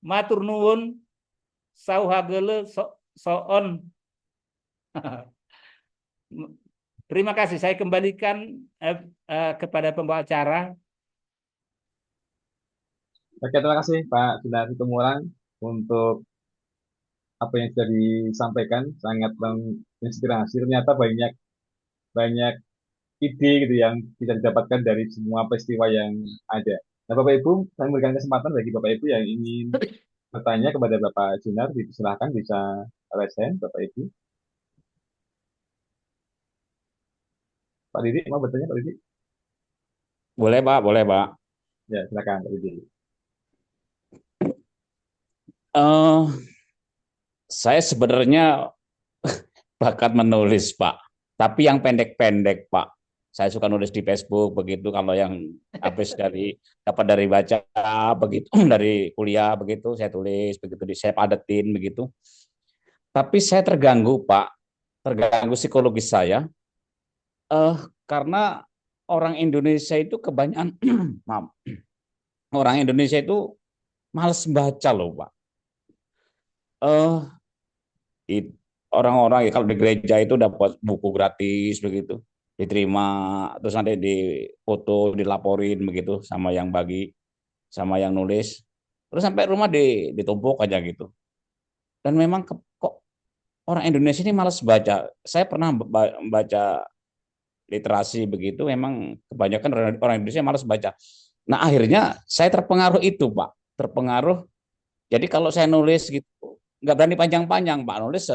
C: Matur nuwun, sauhagele soon. Terima kasih. Saya kembalikan kepada pembawa acara.
A: Oke, terima kasih Pak Jonar Situmorang untuk apa yang sudah disampaikan, sangat menginspirasi. Ternyata banyak banyak ide gitu yang bisa didapatkan dari semua peristiwa yang ada. Nah, Bapak Ibu, saya memberikan kesempatan bagi Bapak Ibu yang ingin bertanya kepada Bapak Jonar, silakan bisa raise hand, Bapak Ibu. Pak Didi, mau bertanya Pak Didi?
G: Boleh, Pak, boleh, Pak.
A: Ya, silakan Pak Didi.
G: Saya sebenarnya bakat menulis, Pak. Tapi yang pendek-pendek, Pak. Saya suka nulis di Facebook begitu, kalau yang habis dapat dari baca begitu, dari kuliah begitu saya tulis begitu, saya padetin begitu. Tapi saya terganggu, Pak. Terganggu psikologis saya. Karena orang Indonesia itu kebanyakan maaf. Orang Indonesia itu malas baca loh, Pak. Orang-orang ya kalau di gereja itu dapat buku gratis begitu, diterima, terus nanti difoto, dilaporin begitu sama yang bagi, sama yang nulis, terus sampai rumah ditumpuk aja gitu. Dan memang kok orang Indonesia ini malas baca. Saya pernah baca literasi begitu, memang kebanyakan orang Indonesia malas baca. Nah akhirnya saya terpengaruh itu, Pak, terpengaruh. Jadi kalau saya nulis gitu nggak berani panjang-panjang, Pak, nulis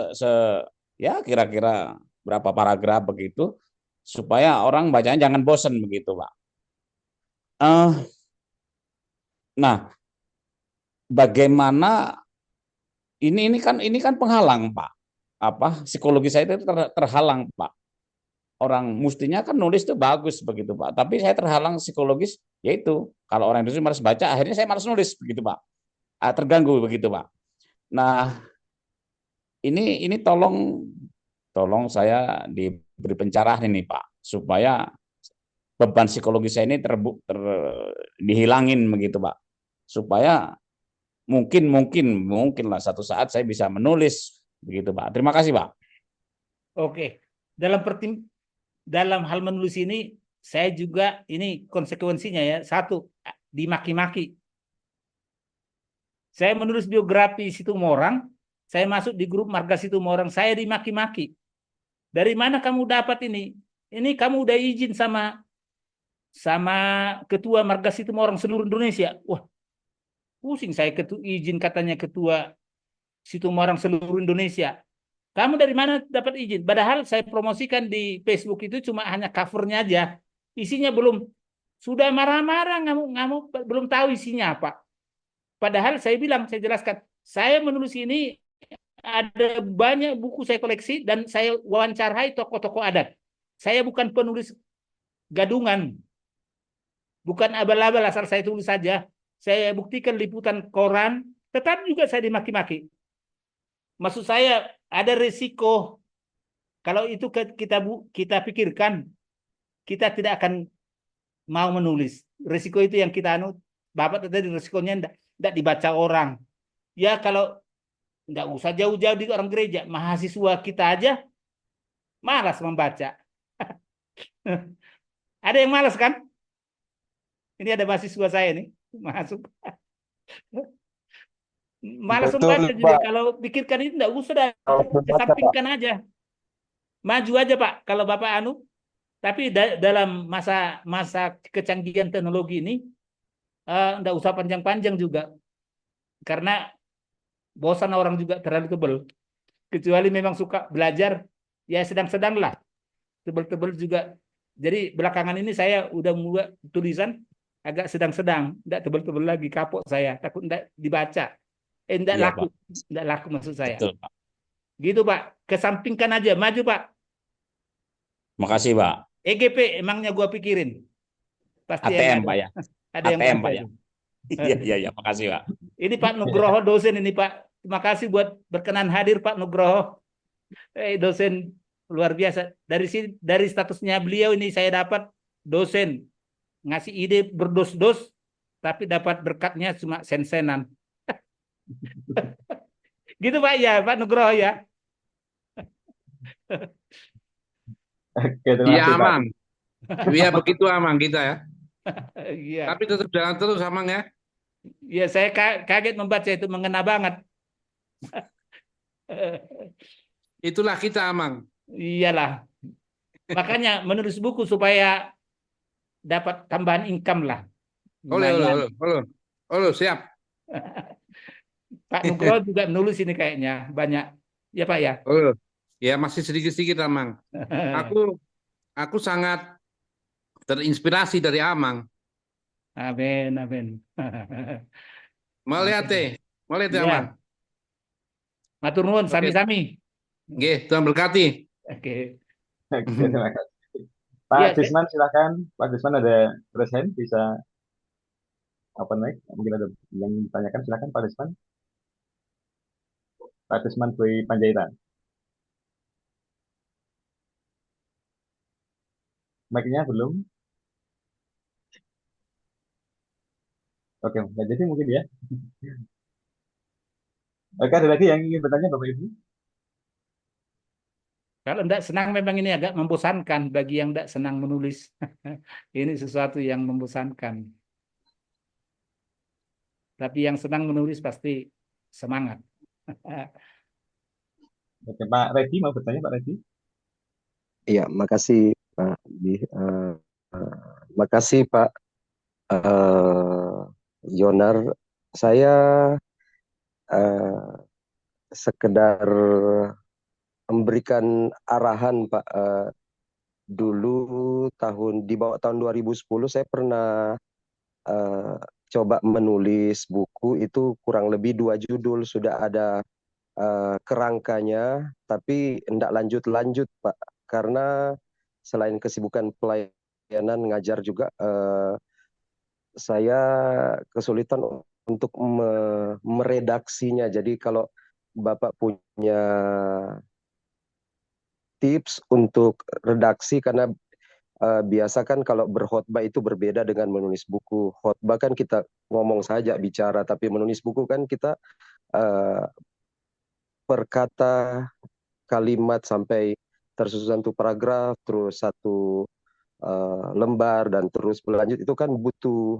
G: ya kira-kira berapa paragraf begitu supaya orang bacanya jangan bosen begitu, Pak. Nah, bagaimana ini kan penghalang, Pak. Psikologi saya itu terhalang, Pak. Orang mestinya kan nulis itu bagus begitu, Pak. Tapi saya terhalang psikologis, yaitu kalau orang Indonesia malas baca, akhirnya saya malas nulis begitu, Pak. Terganggu begitu, Pak. Nah, ini tolong saya diberi pencerahan ini, Pak, supaya beban psikologis saya ini dihilangin begitu Pak, supaya mungkin lah satu saat saya bisa menulis begitu Pak. Terima kasih Pak.
C: Oke. Dalam hal menulis ini saya juga ini konsekuensinya ya. Satu, dimaki-maki. Saya menulis biografi Situmorang, saya masuk di grup Marga Situmorang, saya dimaki-maki. Dari mana kamu dapat ini? Ini kamu udah izin sama ketua Marga Situmorang seluruh Indonesia. Wah, pusing saya izin katanya ketua Situmorang seluruh Indonesia. Kamu dari mana dapat izin? Padahal saya promosikan di Facebook itu cuma hanya covernya aja. Isinya belum, sudah marah-marah, ngamuk, belum tahu isinya apa. Padahal saya bilang, saya jelaskan, saya menulis ini ada banyak buku saya koleksi dan saya wawancarai tokoh-tokoh adat. Saya bukan penulis gadungan, bukan abal-abal asal saya tulis saja. Saya buktikan liputan koran, tetap juga saya dimaki-maki. Maksud saya ada resiko. Kalau itu kita pikirkan, kita tidak akan mau menulis. Resiko itu yang kita Bapak tadi resikonya tidak dibaca orang. Ya kalau tidak usah jauh-jauh di orang gereja, mahasiswa kita aja malas membaca. Ada yang malas kan? Ini ada mahasiswa saya nih masuk. Malas membaca juga. Kalau pikirkan itu tidak usah dah, kesampingkan aja. Maju aja Pak, kalau Bapak Tapi dalam masa kecanggihan teknologi ini, tidak usah panjang-panjang juga. Karena bosan orang juga terlalu tebel. Kecuali memang suka belajar, ya sedang-sedang lah. Tebel-tebel juga. Jadi belakangan ini saya udah mulai tulisan agak sedang-sedang. Tidak tebel-tebel lagi, kapok saya. Takut tidak dibaca. Tidak
G: Iya,
C: laku.
G: Pak.
C: Tidak laku maksud saya.
G: Betul, Pak.
C: Gitu Pak. Kesampingkan aja. Maju Pak.
G: Makasih Pak.
C: EGP emangnya gua pikirin. Pasti
G: ATM Pak ya.
C: Ada yang
G: ATM
C: baca
G: Pak ya.
C: itu.
G: Iya, makasih Pak.
C: Ini Pak Nugroho dosen ini Pak. Terima kasih buat berkenan hadir Pak Nugroho. Dosen luar biasa. Dari statusnya beliau ini saya dapat dosen ngasih ide berdos-dos, tapi dapat berkatnya cuma sen-senan. Gitu Pak ya, Pak Nugroho ya.
A: Oke, terima
F: Iya
A: kasih Pak.
F: Amang. Iya begitu Amang kita ya.
C: Iya.
F: Tapi tetap jalan terus Amang ya.
C: Ya saya kaget membaca itu, mengena banget.
F: Itulah kita Amang.
C: Iyalah. Makanya menulis buku supaya dapat tambahan income lah.
F: Siap.
C: Pak Nugroho juga menulis ini kayaknya banyak. Ya Pak ya.
F: Ya masih sedikit-sedikit Amang. Aku sangat terinspirasi dari Amang.
C: Amin.
F: Melihat
C: Ya.
F: Amang.
C: Matur nuwun sami-sami.
F: Nggih, Tuhan berkati.
C: Oke.
A: Oke, terima kasih. Pak
C: Ya,
A: Desman silakan. Pak Desman ada present bisa open mic. Mungkin ada yang ditanyakan, silakan Pak Desman. Pak Desman Dwi Panjaitan. Mic-nya belum. Oke, nggak jadi mungkin ya. Oke, ada lagi yang ingin bertanya Bapak Ibu?
C: kalau tidak senang memang ini agak membosankan bagi yang tidak senang menulis. Ini sesuatu yang membosankan. Tapi yang senang menulis pasti semangat.
A: Oke, Pak Redi mau bertanya Pak Redi?
I: Iya, makasih Pak. Makasih Pak Yonar. Saya sekedar memberikan arahan Pak. Dulu di bawah tahun 2010 saya pernah coba menulis buku itu kurang lebih 2 judul, sudah ada kerangkanya, tapi tidak lanjut Pak, karena selain kesibukan pelayanan ngajar juga, saya kesulitan untuk meredaksinya. Jadi kalau Bapak punya tips untuk redaksi, karena biasa kan kalau berkhotbah itu berbeda dengan menulis buku. Khotbah kan kita ngomong saja, bicara, tapi menulis buku kan kita eh, per kata, kalimat sampai tersusun satu paragraf, terus satu lembar dan terus berlanjut itu kan butuh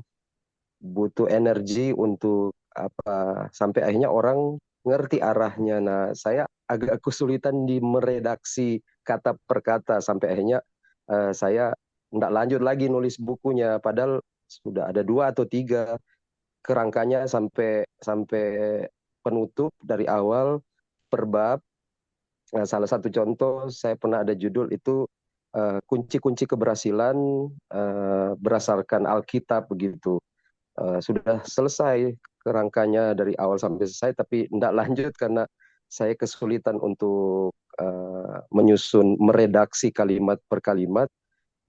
I: butuh energi untuk apa sampai akhirnya orang ngerti arahnya. Nah, saya agak kesulitan di meredaksi kata per kata sampai akhirnya saya nggak lanjut lagi nulis bukunya. Padahal sudah ada 2 atau 3 kerangkanya sampai sampai penutup dari awal per bab. Nah, salah satu contoh saya pernah ada judul itu kunci-kunci keberhasilan berdasarkan Alkitab begitu. Sudah selesai kerangkanya dari awal sampai selesai, tapi tidak lanjut karena saya kesulitan untuk menyusun, meredaksi kalimat per kalimat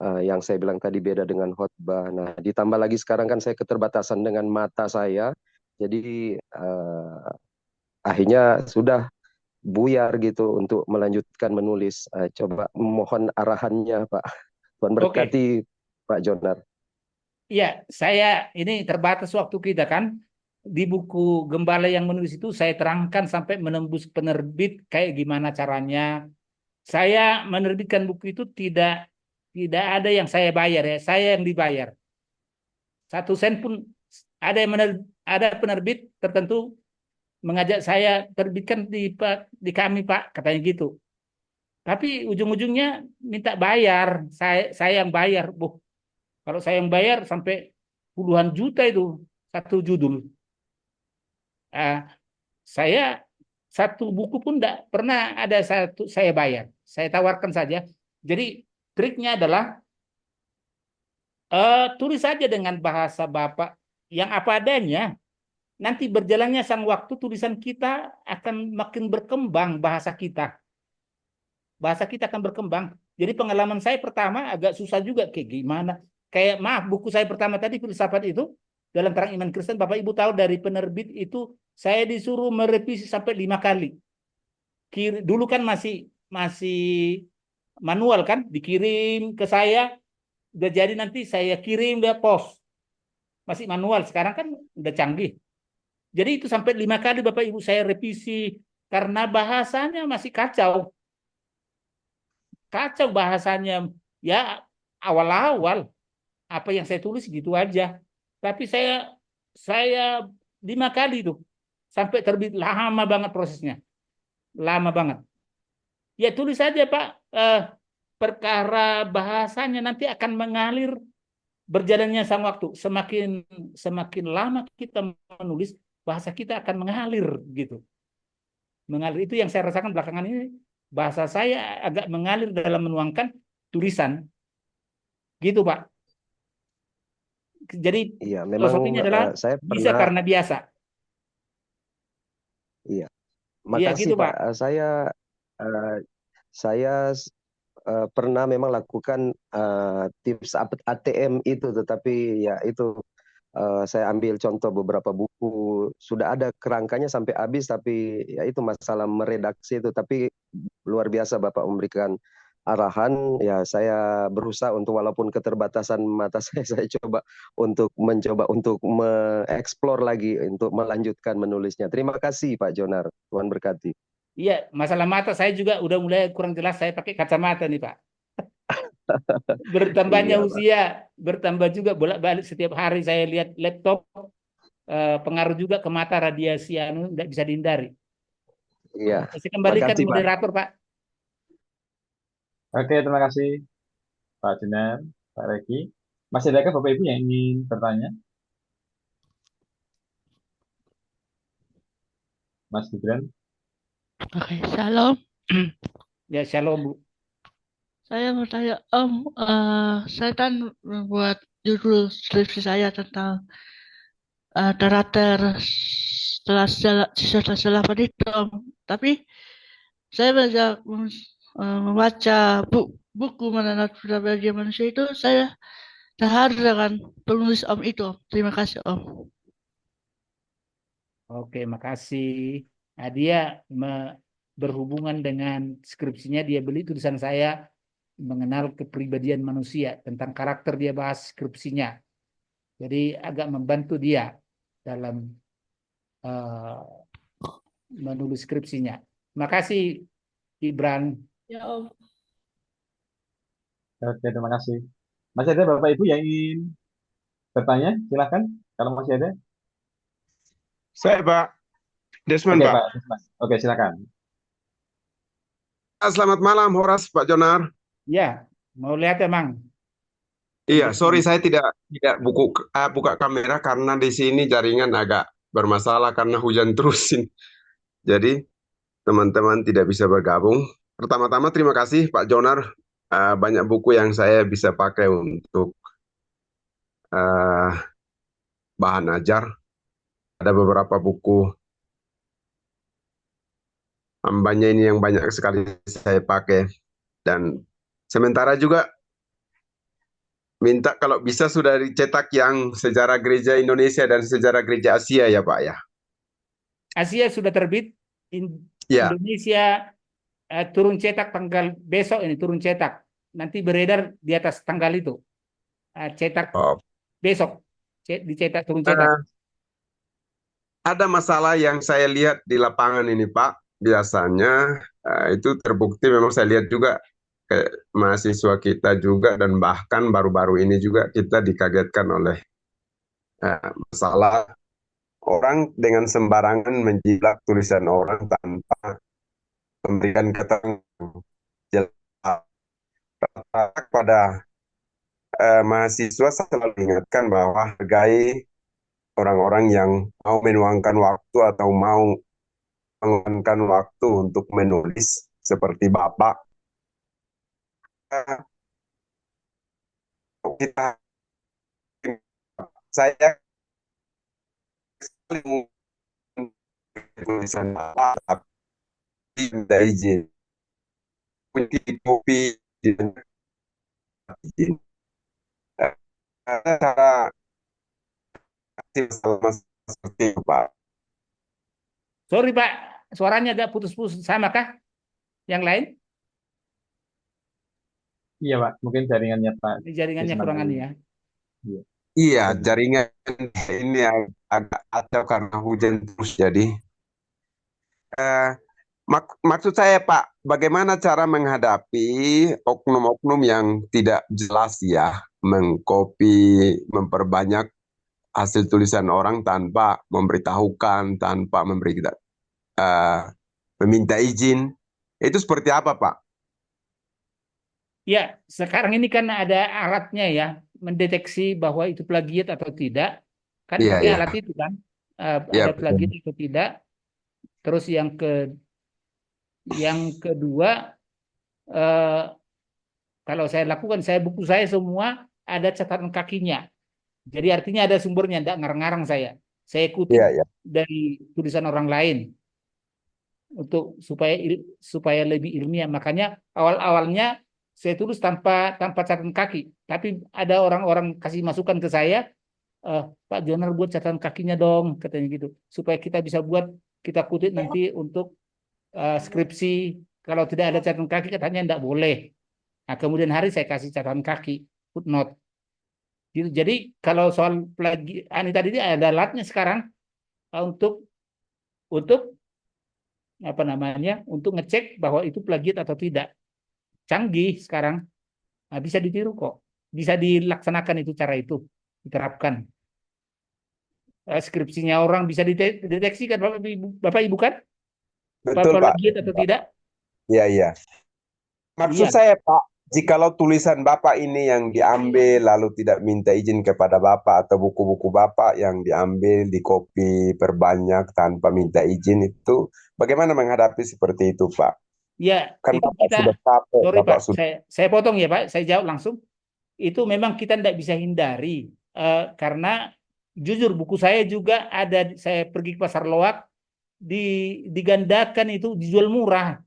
I: yang saya bilang tadi beda dengan khotbah. Nah, ditambah lagi sekarang kan saya keterbatasan dengan mata saya, jadi akhirnya sudah buyar gitu untuk melanjutkan menulis. Coba mohon arahannya, Pak. Tuhan
C: Oke.
I: berkati, Pak Jonar.
C: Iya, saya ini terbatas waktu kita kan. Di buku Gembala yang menulis itu saya terangkan sampai menembus penerbit kayak gimana caranya. Saya menerbitkan buku itu tidak ada yang saya bayar ya, saya yang dibayar. 1 sen pun ada yang ada penerbit tertentu mengajak saya terbitkan di kami Pak, katanya gitu. Tapi ujung-ujungnya minta bayar, saya yang bayar. Kalau saya yang bayar sampai puluhan juta itu satu judul. Saya satu buku pun tidak pernah ada satu saya bayar. Saya tawarkan saja. Jadi triknya adalah tulis saja dengan bahasa Bapak yang apa adanya. Nanti berjalannya sang waktu tulisan kita akan makin berkembang bahasa kita. Bahasa kita akan berkembang. Jadi pengalaman saya pertama agak susah juga kayak gimana. Kayak maaf buku saya pertama tadi filsafat itu dalam terang iman Kristen, Bapak Ibu tahu dari penerbit itu saya disuruh merevisi sampai 5 kali. Dulu kan masih manual kan, dikirim ke saya, udah jadi nanti saya kirim dia pos. Masih manual, sekarang kan udah canggih. Jadi itu sampai 5 kali Bapak Ibu saya revisi karena bahasanya masih kacau. Kacau bahasanya. Ya awal-awal apa yang saya tulis gitu aja. Tapi saya 5 kali tuh sampai terbit, lama banget prosesnya. Lama banget. Ya tulis saja Pak, perkara bahasanya nanti akan mengalir berjalannya sang waktu. Semakin lama kita menulis, bahasa kita akan mengalir gitu. Mengalir itu yang saya rasakan belakangan ini, bahasa saya agak mengalir dalam menuangkan tulisan. Gitu Pak. Jadi
I: Iya, memang
C: filosofinya adalah
I: saya
C: bisa
I: pernah.
C: karena biasa.
I: Iya,
C: Iya
I: makasih
C: gitu
I: Pak.
C: Pak.
I: Saya pernah memang lakukan tips ATM itu, tetapi ya itu saya ambil contoh beberapa buku sudah ada kerangkanya sampai habis, tapi ya itu masalah meredaksi itu. Tapi luar biasa Bapak memberikan arahan. Ya saya berusaha untuk walaupun keterbatasan mata saya mencoba untuk mengeksplor lagi untuk melanjutkan menulisnya. Terima kasih Pak Jonar. Tuhan berkati.
C: Iya, masalah mata saya juga udah mulai kurang jelas. Saya pakai kacamata nih Pak. Bertambahnya
I: Iya Pak.
C: usia, bertambah juga bolak-balik setiap hari saya lihat laptop, pengaruh juga ke mata, radiasi anu nggak bisa dihindari.
I: Iya.
C: Saya kembalikan
I: Makasih Pak.
C: moderator Pak.
A: Oke, terima kasih Pak Jenar, Pak Reki. Masih adakah Bapak Ibu yang ingin bertanya? Mas Gibran?
J: Oke, shalom.
C: Ya shalom Bu.
J: Saya mau tanya Om, saya kan membuat judul skripsi saya tentang karakter setelah itu Om. Tapi saya membaca buku Mengenal Pribadi Manusia itu, saya terharu dengan penulis Om itu Om. Terima kasih Om.
C: Oke, makasih. Nah, dia berhubungan dengan skripsinya, dia beli tulisan saya mengenal kepribadian manusia, tentang karakter dia bahas skripsinya. Jadi agak membantu dia dalam menulis skripsinya. Makasih Ibran.
J: Ya Om.
A: Oke, terima kasih. Masih ada Bapak Ibu yang ingin bertanya? Silakan kalau masih ada.
K: Saya Pak Desmond,
A: Oke,
K: Pak.
A: Pak. Oke, silakan.
K: Selamat malam, Horas, Pak Jonar.
C: Ya, mau lihat emang.
K: Iya, sorry saya tidak buka kamera karena di sini jaringan agak bermasalah karena hujan terus ini. Jadi teman-teman tidak bisa bergabung. Pertama-tama terima kasih Pak Jonar. Banyak buku yang saya bisa pakai untuk bahan ajar. Ada beberapa buku hambanya ini yang banyak sekali saya pakai. Dan sementara juga minta kalau bisa sudah dicetak yang sejarah gereja Indonesia dan sejarah gereja Asia ya Pak ya.
C: Asia sudah terbit,
K: Ya.
C: Indonesia turun cetak tanggal besok ini turun cetak. Nanti beredar di atas tanggal itu. Cetak besok dicetak turun cetak.
K: Ada masalah yang saya lihat di lapangan ini Pak. Biasanya itu terbukti memang saya lihat juga mahasiswa kita juga dan bahkan baru-baru ini juga kita dikagetkan oleh masalah orang dengan sembarangan menjiplak tulisan orang tanpa memberikan keterangan jelas. Pada mahasiswa saya selalu ingatkan bahwa hargai orang-orang yang mau menuangkan waktu atau mau mengorbankan waktu untuk menulis seperti Bapak. Saya tulisan Bapak tapi tidak izin. Kopi izin. Cara seperti itu, Pak.
C: Sorry Pak, suaranya agak putus-putus. Sama kah? Yang lain?
A: Iya Pak, mungkin jaringannya Pak.
C: Jaringannya kurangan ya.
K: Iya, jaringan ini agak acau karena hujan terus jadi. Maksud saya Pak, bagaimana cara menghadapi oknum-oknum yang tidak jelas ya, mengcopy, memperbanyak hasil tulisan orang tanpa memberitahukan, tanpa memberi kita meminta izin. Itu seperti apa Pak?
C: Ya, sekarang ini kan ada alatnya ya, mendeteksi bahwa itu plagiat atau tidak. Kan
K: Iya,
C: pakai
K: iya.
C: alat itu kan,
K: Iya,
C: ada plagiat atau tidak. Terus yang kedua, kalau saya lakukan, buku saya semua ada catatan kakinya. Jadi artinya ada sumbernya, tidak ngarang-ngarang saya. Saya kutip dari tulisan orang lain untuk supaya lebih ilmiah. Makanya awal-awalnya saya tulis tanpa catatan kaki. Tapi ada orang-orang kasih masukan ke saya, Pak Jonar buat catatan kakinya dong, katanya gitu. Supaya kita bisa buat, kita kutip nanti untuk skripsi. Kalau tidak ada catatan kaki katanya tidak boleh. Nah, kemudian hari saya kasih catatan kaki, footnote. Jadi kalau soal plagiat tadi ada alatnya sekarang untuk apa namanya? Untuk ngecek bahwa itu plagiat atau tidak. Canggih sekarang. Nah, bisa ditiru kok. Bisa dilaksanakan itu cara itu, diterapkan. Skripsinya orang bisa dideteksi kan Bapak Ibu kan?
K: Betul Pak.
C: Plagiat atau tidak?
K: Iya, iya. Maksud saya Pak, jikalau tulisan Bapak ini yang diambil lalu tidak minta izin kepada Bapak atau buku-buku Bapak yang diambil, dikopi, perbanyak tanpa minta izin itu, bagaimana menghadapi seperti itu Pak?
C: Ya,
K: Kan
C: itu
K: Bapak sudah capek,
C: sorry
K: Bapak
C: Pak, saya potong ya Pak, saya jawab langsung. Itu memang kita tidak bisa hindari, karena jujur buku saya juga ada, saya pergi ke pasar loak, digandakan itu dijual murah,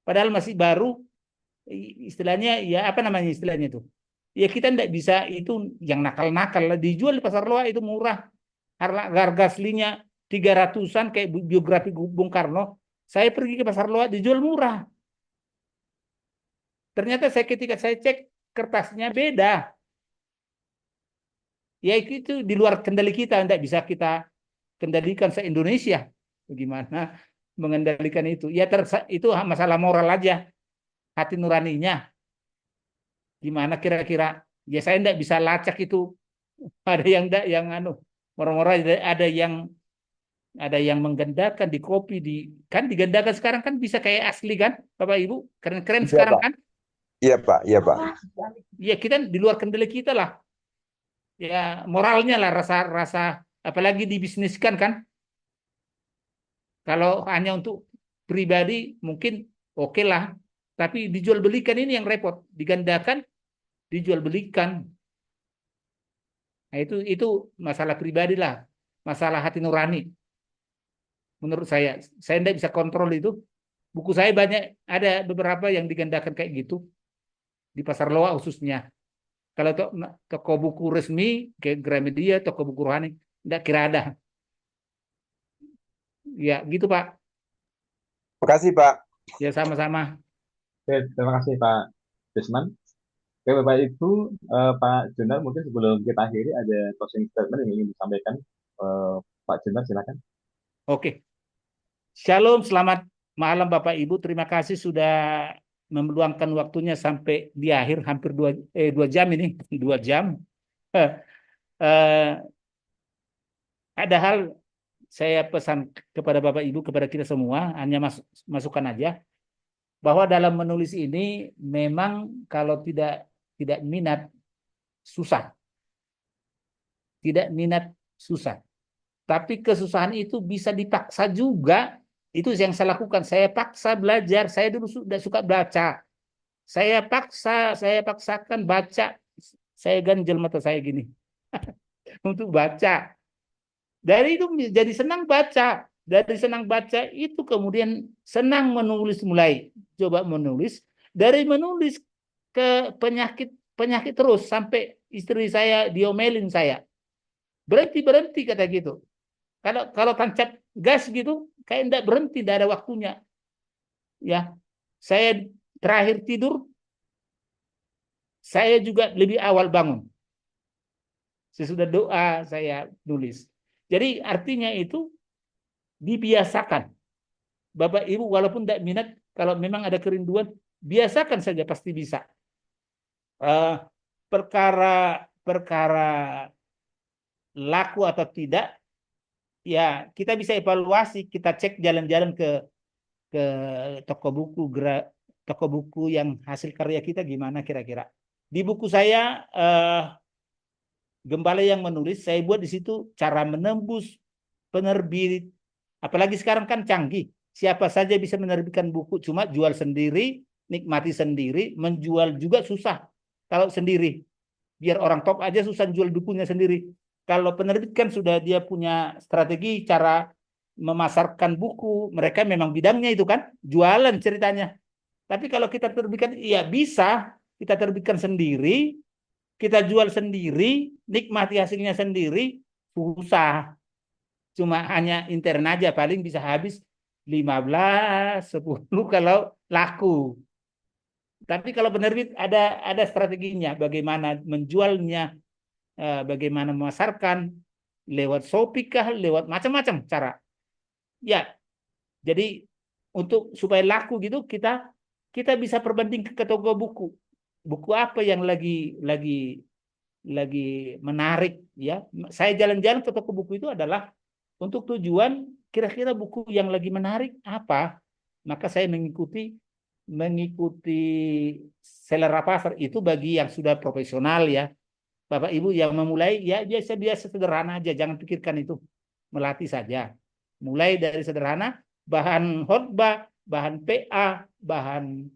C: padahal masih baru. Istilahnya ya apa namanya istilahnya itu ya, kita tidak bisa itu yang nakal-nakal dijual di pasar loak itu murah, harga aslinya 300-an kayak biografi Bung Karno. Saya pergi ke pasar loak dijual murah, Ternyata ketika saya cek kertasnya beda. Ya itu di luar kendali kita, tidak bisa kita kendalikan se-Indonesia. Bagaimana mengendalikan itu? Ya itu masalah moral aja, hati nuraninya. Gimana kira-kira? Ya saya tidak bisa lacak itu. Ada yang tidak, yang orang-orang ada yang menggandakan di kopi kan digandakan sekarang kan bisa kayak asli kan, Bapak Ibu, keren-keren
K: Iya,
C: sekarang
K: Pak.
C: kan?
K: Iya, Pak. Iya, Pak.
C: Ya kita di luar kendali kita lah. Ya moralnya lah, rasa apalagi dibisniskan kan. Kalau hanya untuk pribadi mungkin oke lah, tapi dijual belikan ini yang repot, digandakan, dijual belikan. Nah, itu masalah pribadi lah, masalah hati nurani. Menurut saya tidak bisa kontrol itu. Buku saya banyak, ada beberapa yang digandakan kayak gitu di pasar loa khususnya. Kalau toko buku resmi kayak Gramedia, toko buku rohani, tidak kira ada. Ya gitu Pak.
K: Makasih, Pak.
C: Ya sama-sama.
A: Oke, terima kasih Pak Desman. Oke, Bapak Ibu, Pak Jonar, mungkin sebelum kita akhiri ada closing statement yang ingin disampaikan. Pak Jonar, silakan.
C: Oke. Shalom, selamat malam Bapak Ibu. Terima kasih sudah meluangkan waktunya sampai di akhir hampir 2 jam ini, 2 jam. Ada hal saya pesan kepada Bapak Ibu, kepada kita semua, hanya masukan aja bahwa dalam menulis ini memang kalau tidak minat susah. Tidak minat susah. Tapi kesusahan itu bisa dipaksa juga. Itu yang saya lakukan. Saya paksa belajar. Saya dulu sudah suka baca. Saya paksakan baca. Saya ganjel mata saya gini. Untuk baca. Dari itu jadi senang baca. Dari senang baca itu kemudian senang menulis mulai. Coba menulis. Dari menulis ke penyakit terus. Sampai istri saya diomelin saya. Berhenti kata gitu. Kalau tancap gas gitu, kayak enggak berhenti, enggak ada waktunya. Ya, saya terakhir tidur, saya juga lebih awal bangun. Sesudah doa saya nulis. Jadi artinya itu dibiasakan. Bapak Ibu walaupun tidak minat, kalau memang ada kerinduan, biasakan saja pasti bisa. Perkara laku atau tidak, ya kita bisa evaluasi, kita cek jalan-jalan ke toko buku yang hasil karya kita gimana kira-kira. Di buku saya Gembala yang Menulis, saya buat di situ cara menembus penerbit. Apalagi sekarang kan canggih. Siapa saja bisa menerbitkan buku, cuma jual sendiri, nikmati sendiri, menjual juga susah. Kalau sendiri, biar orang top aja susah jual bukunya sendiri. Kalau penerbit kan sudah dia punya strategi cara memasarkan buku, mereka memang bidangnya itu kan, jualan ceritanya. Tapi kalau kita terbitkan, ya bisa, kita terbitkan sendiri, kita jual sendiri, nikmati hasilnya sendiri, susah. Cuma hanya intern aja, paling bisa habis 15, 10 kalau laku. Tapi kalau penerbit ada strateginya, bagaimana menjualnya, bagaimana memasarkan, lewat Shopee kah, lewat macam-macam cara. Ya, jadi untuk supaya laku gitu kita bisa perbandingkan ke toko buku. Buku apa yang lagi menarik ya. Saya jalan-jalan ke toko buku itu adalah untuk tujuan kira-kira buku yang lagi menarik apa. Maka saya mengikuti selera pasar itu bagi yang sudah profesional ya. Bapak Ibu yang memulai ya biasa sederhana aja, jangan pikirkan itu. Melatih saja. Mulai dari sederhana, bahan khotbah, bahan PA, bahan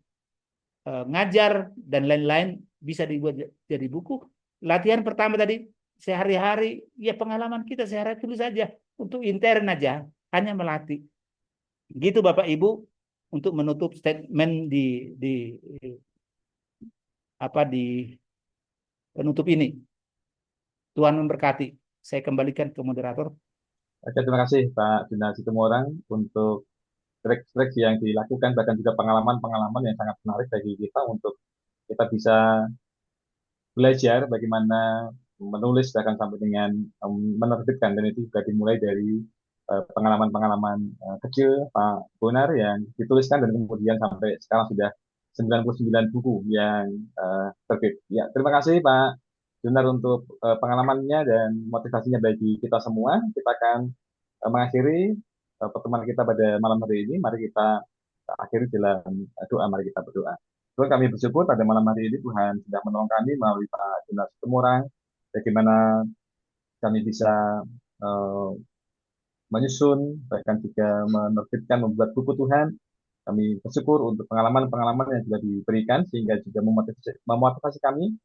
C: ngajar dan lain-lain bisa dibuat jadi buku. Latihan pertama tadi sehari-hari ya pengalaman kita sehari-hari tulis saja untuk intern aja, hanya melatih. Gitu Bapak Ibu untuk menutup statement di penutup ini. Tuhan memberkati. Saya kembalikan ke moderator.
A: Oke, terima kasih Pak Jonar Situmorang untuk trik-trik yang dilakukan, bahkan juga pengalaman-pengalaman yang sangat menarik bagi kita untuk kita bisa belajar bagaimana menulis bahkan sampai dengan menerbitkan, dan itu juga dimulai dari pengalaman-pengalaman kecil Pak Bonar yang dituliskan dan kemudian sampai sekarang sudah 99 buku yang terbit. Ya, terima kasih Pak Bonar untuk pengalamannya dan motivasinya bagi kita semua. Kita akan mengakhiri pertemuan kita pada malam hari ini. Mari kita akhiri dalam doa. Mari kita berdoa. Tuhan, kami bersyukur pada malam hari ini Tuhan sudah menolong kami melalui Pak Jonas Temurang, bagaimana kami bisa menyusun, bahkan juga menerbitkan, membuat buku Tuhan. Kami bersyukur untuk pengalaman-pengalaman yang sudah diberikan, sehingga juga memotivasi kami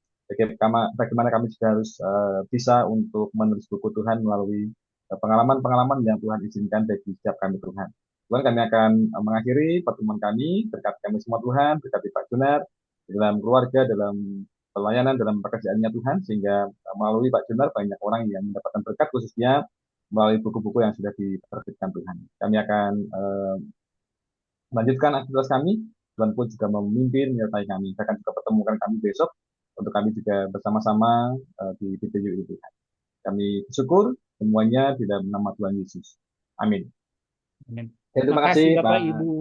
A: bagaimana kami juga harus bisa untuk menulis buku Tuhan melalui pengalaman-pengalaman yang Tuhan izinkan bagi setiap kami Tuhan. Tuhan, kami akan mengakhiri pertemuan kami, berkat kami semua Tuhan, berkati Pak Junar, dalam keluarga, dalam pelayanan, dalam pekerjaannya Tuhan, sehingga melalui Pak Junar banyak orang yang mendapatkan berkat, khususnya melalui buku-buku yang sudah diterbitkan Tuhan. Kami akan melanjutkan aktivitas kami, Tuhan pun juga memimpin, menyertai kami. Saya akan juga pertemukan kami besok, untuk kami juga bersama-sama di PPU itu. Kami bersyukur semuanya di dalam nama Tuhan Yesus. Amin.
C: Amin.
A: Terima
C: Terima kasih
A: kasih
C: Bapak
A: Pak.
C: Ibu.